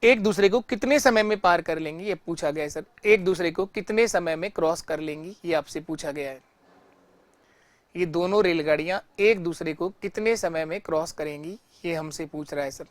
[SPEAKER 1] एक दूसरे को कितने समय में पार कर लेंगी, ये पूछा गया है सर। एक दूसरे को कितने समय में क्रॉस कर लेंगी, ये आपसे पूछा गया है। ये दोनों रेलगाड़ियां एक दूसरे को कितने समय में क्रॉस करेंगी, ये हमसे पूछ रहा है सर।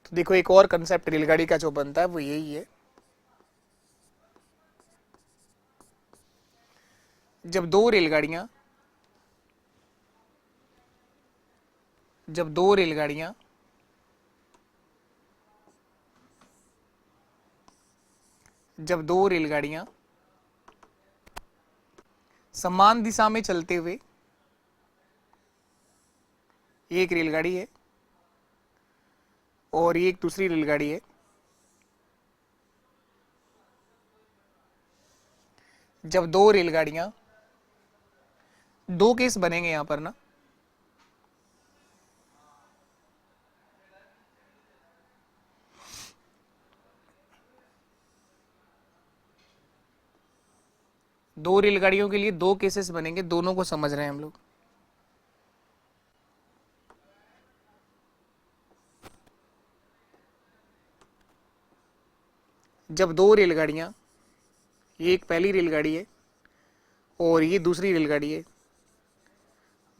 [SPEAKER 1] तो देखो एक और कंसेप्ट रेलगाड़ी का जो बनता है वो यही है, जब दो रेलगाड़ियां जब दो रेलगाड़ियां जब दो रेलगाड़ियां समान दिशा में चलते हुए, एक रेलगाड़ी है और ये एक दूसरी रेलगाड़ी है, जब दो रेलगाड़ियां, दो केस बनेंगे यहां पर ना, दो रेलगाड़ियों के लिए दो केसेस बनेंगे, दोनों को समझ रहे हैं हम लोग। जब दो रेलगाड़ियां, ये एक पहली रेलगाड़ी है और ये दूसरी रेलगाड़ी है,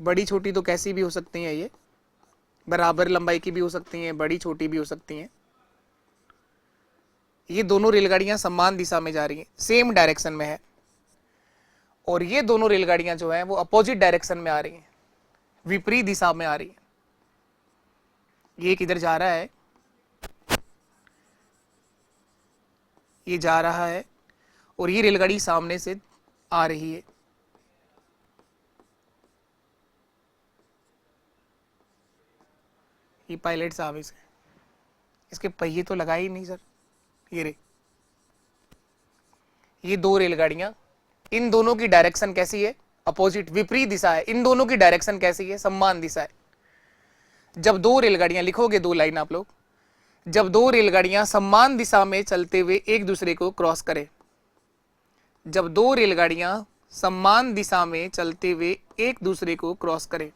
[SPEAKER 1] बड़ी छोटी तो कैसी भी हो सकती हैं, ये बराबर लंबाई की भी हो सकती हैं, बड़ी छोटी भी हो सकती हैं। ये दोनों रेलगाड़ियां समान दिशा में जा रही हैं, सेम डायरेक्शन में है, और ये दोनों रेलगाड़ियां जो हैं वो अपोजिट डायरेक्शन में आ रही हैं, विपरीत दिशा में आ रही हैं। ये किधर जा रहा है, ये जा रहा है, और ये रेलगाड़ी सामने से आ रही है। ये पायलट साहब इसके पहिए तो लगा ही नहीं सर, ये रे, ये दो रेलगाड़ियां, इन दोनों की डायरेक्शन कैसी है, अपोजिट, विपरीत दिशा है। इन दोनों की डायरेक्शन कैसी है, समान दिशा है। जब दो रेलगाड़ियां, लिखोगे दो लाइन आप लोग, जब दो रेलगाड़ियां समान दिशा में चलते हुए एक दूसरे को क्रॉस करें, जब दो रेलगाड़ियां समान दिशा में चलते हुए एक दूसरे को क्रॉस करें,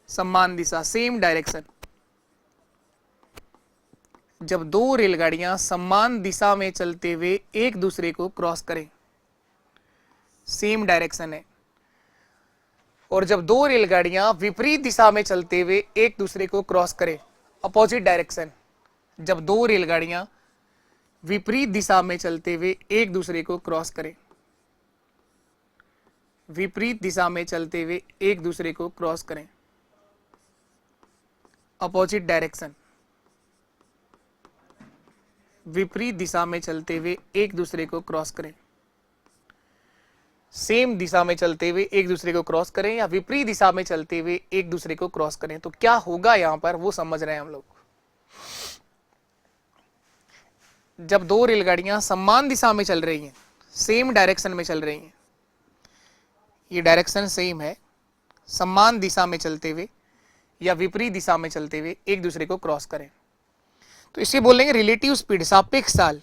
[SPEAKER 1] समान दिशा, सेम डायरेक्शन, जब दो रेलगाड़ियां समान दिशा में चलते हुए एक दूसरे को क्रॉस करें, सेम डायरेक्शन है, और जब दो रेलगाड़ियां विपरीत दिशा में चलते हुए एक दूसरे को क्रॉस करें, अपोजिट डायरेक्शन, जब दो रेलगाड़ियां विपरीत दिशा में चलते हुए एक दूसरे को क्रॉस करें, विपरीत दिशा में चलते हुए एक दूसरे को क्रॉस करें, अपोजिट डायरेक्शन, विपरीत दिशा में चलते हुए एक दूसरे को क्रॉस करें, सेम दिशा में चलते हुए एक दूसरे को क्रॉस करें या विपरीत दिशा में चलते हुए एक दूसरे को क्रॉस करें, तो क्या होगा यहां पर वो समझ रहे हैं हम लोग। जब दो रेलगाड़ियां समान दिशा में चल रही हैं, सेम डायरेक्शन में चल रही हैं, ये डायरेक्शन सेम है, समान दिशा में चलते हुए या विपरीत दिशा में चलते हुए एक दूसरे को क्रॉस करें, तो इसे बोलेंगे रिलेटिव स्पीड, सापेक्ष चाल।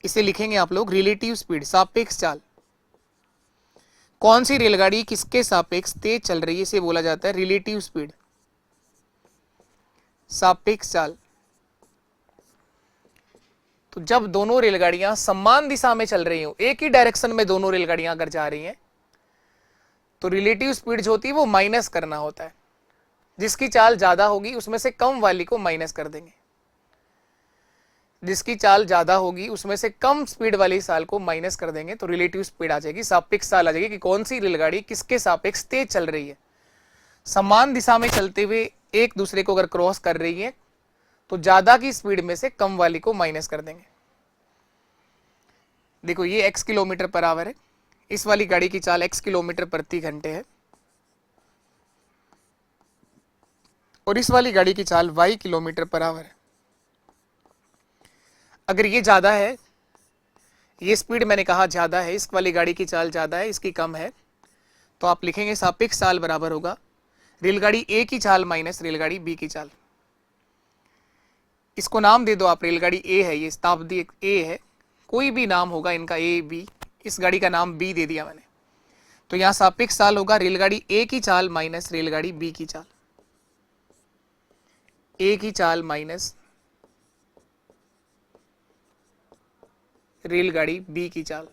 [SPEAKER 1] इसे लिखेंगे आप लोग रिलेटिव स्पीड, सापेक्ष चाल। कौन सी रेलगाड़ी किसके सापेक्ष तेज चल रही है, इसे बोला जाता है रिलेटिव स्पीड, सापेक्ष चाल। तो जब दोनों रेलगाड़ियां समान दिशा में चल रही हो, एक ही डायरेक्शन में दोनों रेलगाड़ियां अगर जा रही हैं, तो रिलेटिव स्पीड जो होती है वो माइनस करना होता है। जिसकी चाल ज्यादा होगी उसमें से कम वाली को माइनस कर देंगे, जिसकी चाल ज्यादा होगी उसमें से कम स्पीड वाली चाल को माइनस कर देंगे, तो रिलेटिव स्पीड आ जाएगी, सापेक्ष चाल आ जाएगी कि कौन सी रेलगाड़ी किसके सापेक्ष तेज चल रही है। समान दिशा में चलते हुए एक दूसरे को अगर क्रॉस कर रही है तो ज्यादा की स्पीड में से कम वाली को माइनस कर देंगे। देखो ये x किलोमीटर पर आवर है, इस वाली गाड़ी की चाल x किलोमीटर प्रति घंटे है, और इस वाली गाड़ी की चाल y किलोमीटर पर आवर है। अगर ये ज्यादा है, ये स्पीड मैंने कहा ज्यादा है, इस वाली गाड़ी की चाल ज्यादा है, इसकी कम है, तो आप लिखेंगे सापेक्ष चाल बराबर होगा रेलगाड़ी ए की चाल माइनस रेलगाड़ी बी की चाल। इसको नाम दे दो आप, रेलगाड़ी ए है, ये शताब्दी ए है, कोई भी नाम होगा इनका, ए बी, इस गाड़ी का नाम बी दे दिया मैंने। तो यहां सापेक्ष चाल होगा रेलगाड़ी ए की चाल माइनस रेलगाड़ी बी की चाल, ए की चाल माइनस रेलगाड़ी बी की चाल।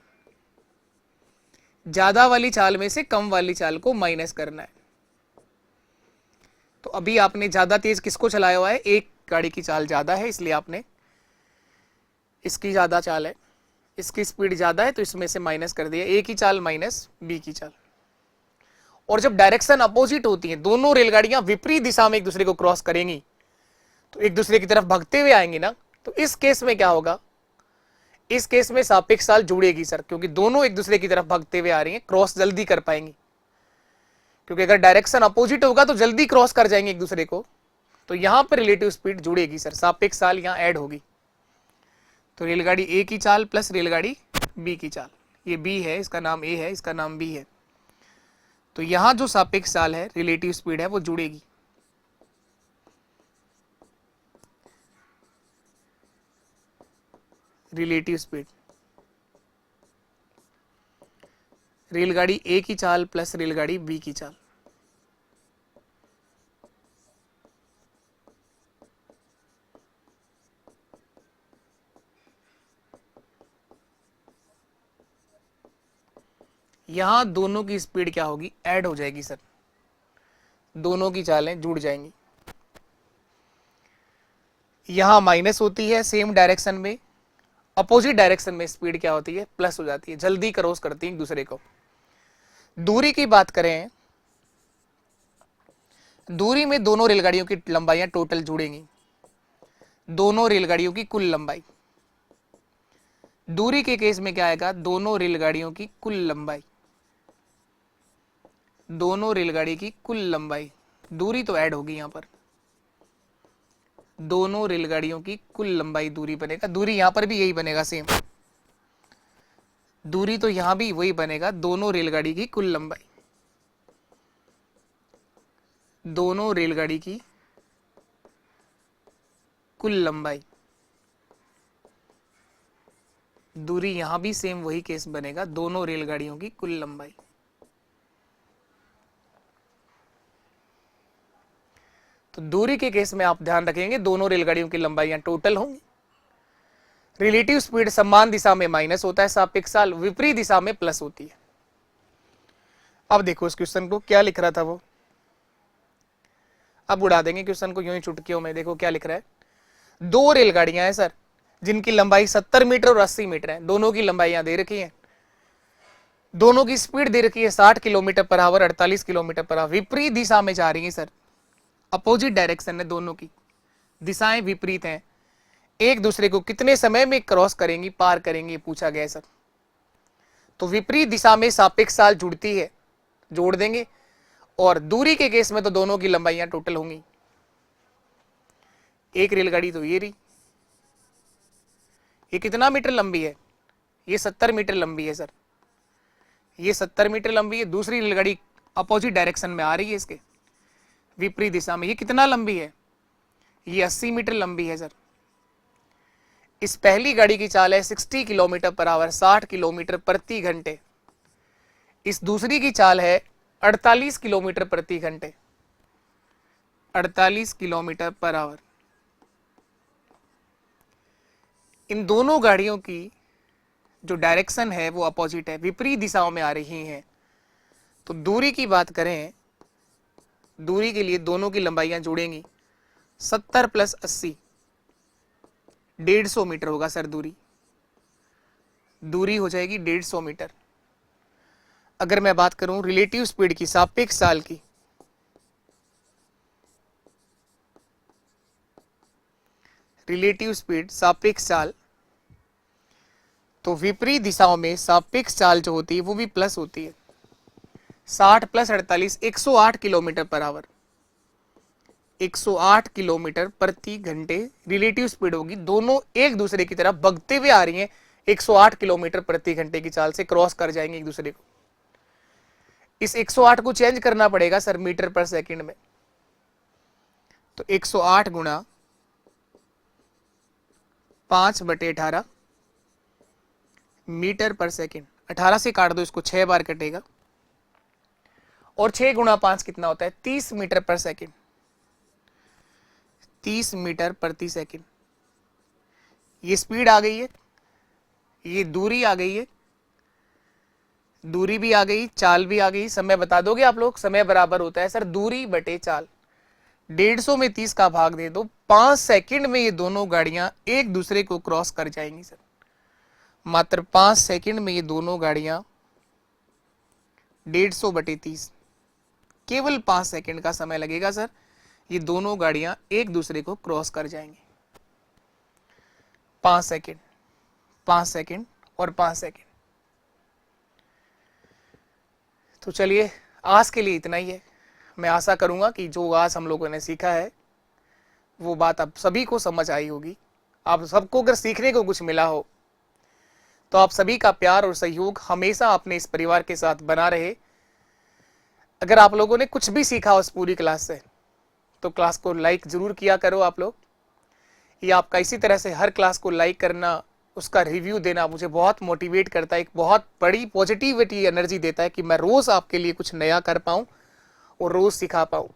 [SPEAKER 1] ज्यादा वाली चाल में से कम वाली चाल को माइनस करना है। तो अभी आपने ज्यादा तेज किसको चलाया हुआ है, एक गाड़ी की चाल ज्यादा है इसलिए आपने, इसकी ज्यादा चाल है, इसकी स्पीड ज्यादा है तो इसमें से माइनस कर दिया, ए की चाल माइनस बी की चाल। और जब डायरेक्शन अपोजिट होती है, दोनों रेलगाड़ियां विपरीत दिशा में एक दूसरे को क्रॉस करेंगी तो एक दूसरे की तरफ भागते हुए आएंगी ना, तो इस केस में क्या होगा, इस केस में सापेक्ष चाल जुड़ेगी सर, क्योंकि दोनों एक दूसरे की तरफ भागते हुए आ रही हैं, क्रॉस जल्दी कर पाएंगी। क्योंकि अगर डायरेक्शन अपोजिट होगा तो जल्दी क्रॉस कर जाएंगे एक दूसरे को, तो यहां पर रिलेटिव स्पीड जुड़ेगी सर, सापेक्ष चाल यहां ऐड होगी। तो रेलगाड़ी ए की चाल प्लस रेलगाड़ी बी की चाल, ये बी है, इसका नाम ए है, इसका नाम बी है, तो यहां जो सापेक्ष चाल है, रिलेटिव स्पीड है, वो जुड़ेगी। रिलेटिव स्पीड रेलगाड़ी ए की चाल प्लस रेलगाड़ी बी की चाल। यहां दोनों की स्पीड क्या होगी, ऐड हो जाएगी सर, दोनों की चालें जुड़ जाएंगी। यहां माइनस होती है सेम डायरेक्शन में, अपोजिट डायरेक्शन में स्पीड क्या होती है, प्लस हो जाती है, जल्दी क्रॉस करती है एक दूसरे को। दूरी की बात करें, दूरी में दोनों रेलगाड़ियों की लंबाइयां टोटल जुड़ेंगी, दोनों रेलगाड़ियों की कुल लंबाई। दूरी के केस में क्या आएगा, दोनों रेलगाड़ियों की कुल लंबाई, दोनों रेलगाड़ी की कुल लंबाई, दूरी तो ऐड होगी यहां पर, दोनों रेलगाड़ियों की कुल लंबाई दूरी बनेगा, दूरी यहां पर भी यही बनेगा सेम, दूरी तो यहां भी वही बनेगा, दोनों रेलगाड़ी की कुल लंबाई, दोनों रेलगाड़ी की कुल लंबाई, दूरी यहां भी सेम वही केस बनेगा, दोनों रेलगाड़ियों की कुल लंबाई। तो दूरी के केस में आप ध्यान रखेंगे दोनों रेलगाड़ियों की लंबाइयां टोटल होंगी। रिलेटिव स्पीड समान दिशा में माइनस होता है, सापेक्ष चाल विपरीत दिशा में प्लस होती है। अब देखो इस क्वेश्चन को क्या लिख रहा था वो, अब उड़ा देंगे क्वेश्चन को यूं ही चुटकियों में। देखो क्या लिख रहा है, दो रेलगाड़ियां हैं सर जिनकी लंबाई 70 मीटर और 80 मीटर है, दोनों की लंबाइयां दे रखी हैं, दोनों की स्पीड दे रखी है 60 kilometre per hour, 48 kilometre per hour, विपरीत दिशा में जा रही है सर, अपोजिट डायरेक्शन है, दोनों की दिशाएं विपरीत हैं, एक दूसरे को कितने समय में क्रॉस करेंगी, पार करेंगी, पूछा गया सर। तो विपरीत दिशा में सापेक्ष चाल जुड़ती है, जोड़ देंगे, और दूरी के केस में तो दोनों की लंबाइयां टोटल होंगी। एक रेलगाड़ी तो ये रही, ये कितना मीटर लंबी है, ये 70 मीटर लंबी है सर, ये 70 मीटर लंबी है। दूसरी रेलगाड़ी अपोजिट डायरेक्शन में आ रही है इसके विपरीत दिशा में, ये कितना लंबी है, ये 80 मीटर लंबी है सर, इस पहली गाड़ी की चाल है 60 किलोमीटर पर आवर, 60 किलोमीटर प्रति घंटे। इस दूसरी की चाल है 48 किलोमीटर प्रति घंटे, 48 किलोमीटर पर आवर। इन दोनों गाड़ियों की जो डायरेक्शन है वो अपोजिट है, विपरीत दिशाओं में आ रही हैं। तो दूरी की बात करें, दूरी के लिए दोनों की लंबाइयां जुड़ेंगी, 70 प्लस 80, 150 मीटर होगा सर। दूरी हो जाएगी 150 मीटर। अगर मैं बात करूं रिलेटिव स्पीड की, सापेक्ष चाल की, रिलेटिव स्पीड सापेक्ष चाल, तो विपरीत दिशाओं में सापेक्ष चाल जो होती है वो भी प्लस होती है। 60 plus 48, 108 kilometre per hour, 108 kilometre प्रति घंटे रिलेटिव स्पीड होगी। दोनों एक दूसरे की तरफ भगते हुए आ रही हैं, 108 किलोमीटर प्रति घंटे की चाल से क्रॉस कर जाएंगे एक दूसरे को। इस 108 को चेंज करना पड़ेगा सर मीटर पर सेकंड में, तो 108 गुणा 5/18 मीटर पर सेकंड। 18 से काट दो इसको, 6 बार कटेगा, और 6 गुणा 5 कितना होता है, 30 मीटर पर सेकंड, 30 मीटर प्रति सेकंड। ये स्पीड आ गई है, ये दूरी आ गई है, दूरी भी आ गई, चाल भी आ गई। समय बता दोगे आप लोग? समय बराबर होता है सर दूरी बटे चाल। 150 में 30 का भाग दे दो, 5 सेकंड में ये दोनों गाड़ियां एक दूसरे को क्रॉस कर जाएंगी सर। मात्र 5 सेकंड में ये दोनों गाड़ियां 150 बटे 30, केवल 5 सेकंड का समय लगेगा सर, ये दोनों गाड़ियां एक दूसरे को क्रॉस कर जाएंगी। 5 सेकंड, 5 सेकंड और 5 सेकंड। तो चलिए आज के लिए इतना ही है। मैं आशा करूंगा कि जो आज हम लोगों ने सीखा है वो बात आप सभी को समझ आई होगी। आप सबको अगर सीखने को कुछ मिला हो तो आप सभी का प्यार और सहयोग हमेशा अपने इस परिवार के साथ बना रहे। अगर आप लोगों ने कुछ भी सीखा उस पूरी क्लास से तो क्लास को लाइक जरूर किया करो आप लोग। ये आपका इसी तरह से हर क्लास को लाइक करना, उसका रिव्यू देना मुझे बहुत मोटिवेट करता है, एक बहुत बड़ी पॉजिटिविटी एनर्जी देता है कि मैं रोज आपके लिए कुछ नया कर पाऊं और रोज सिखा पाऊं।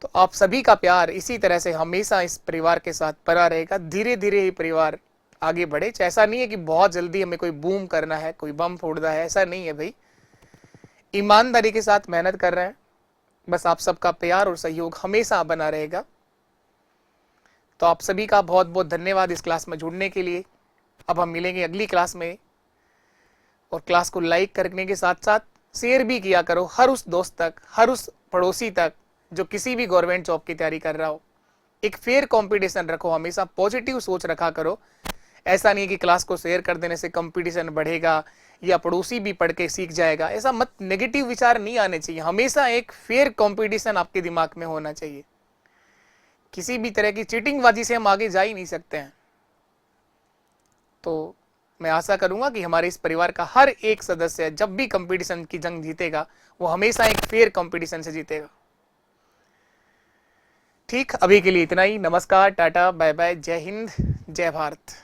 [SPEAKER 1] तो आप सभी का प्यार इसी तरह से हमेशा इस परिवार के साथ बना रहेगा। धीरे धीरे ही परिवार आगे बढ़े। ऐसा नहीं है कि बहुत जल्दी हमें कोई बूम करना है, कोई बम फोड़ना है, ऐसा नहीं है भाई। ईमानदारी के साथ मेहनत कर रहे हैं, बस आप सबका प्यार और सहयोग हमेशा बना रहेगा। तो आप सभी का बहुत बहुत धन्यवाद इस क्लास में जुड़ने के लिए। अब हम मिलेंगे अगली क्लास में, और क्लास को लाइक करने के साथ साथ शेयर भी किया करो हर उस दोस्त तक, हर उस पड़ोसी तक जो किसी भी गवर्नमेंट जॉब की तैयारी कर रहा हो। एक फेयर कंपटीशन रखो, हमेशा पॉजिटिव सोच रखा करो। ऐसा नहीं कि क्लास को शेयर कर देने से कंपटीशन बढ़ेगा या पड़ोसी भी पढ़ के सीख जाएगा, ऐसा मत, नेगेटिव विचार नहीं आने चाहिए। हमेशा एक फेयर कंपटीशन आपके दिमाग में होना चाहिए। किसी भी तरह की चीटिंगबाजी से हम आगे जा ही नहीं सकते हैं। तो मैं आशा करूंगा कि हमारे इस परिवार का हर एक सदस्य जब भी कंपटीशन की जंग जीतेगा वो हमेशा एक फेयर कंपटीशन से जीतेगा। ठीक, अभी के लिए इतना ही। नमस्कार, टाटा, बाय बाय, जय हिंद, जय भारत।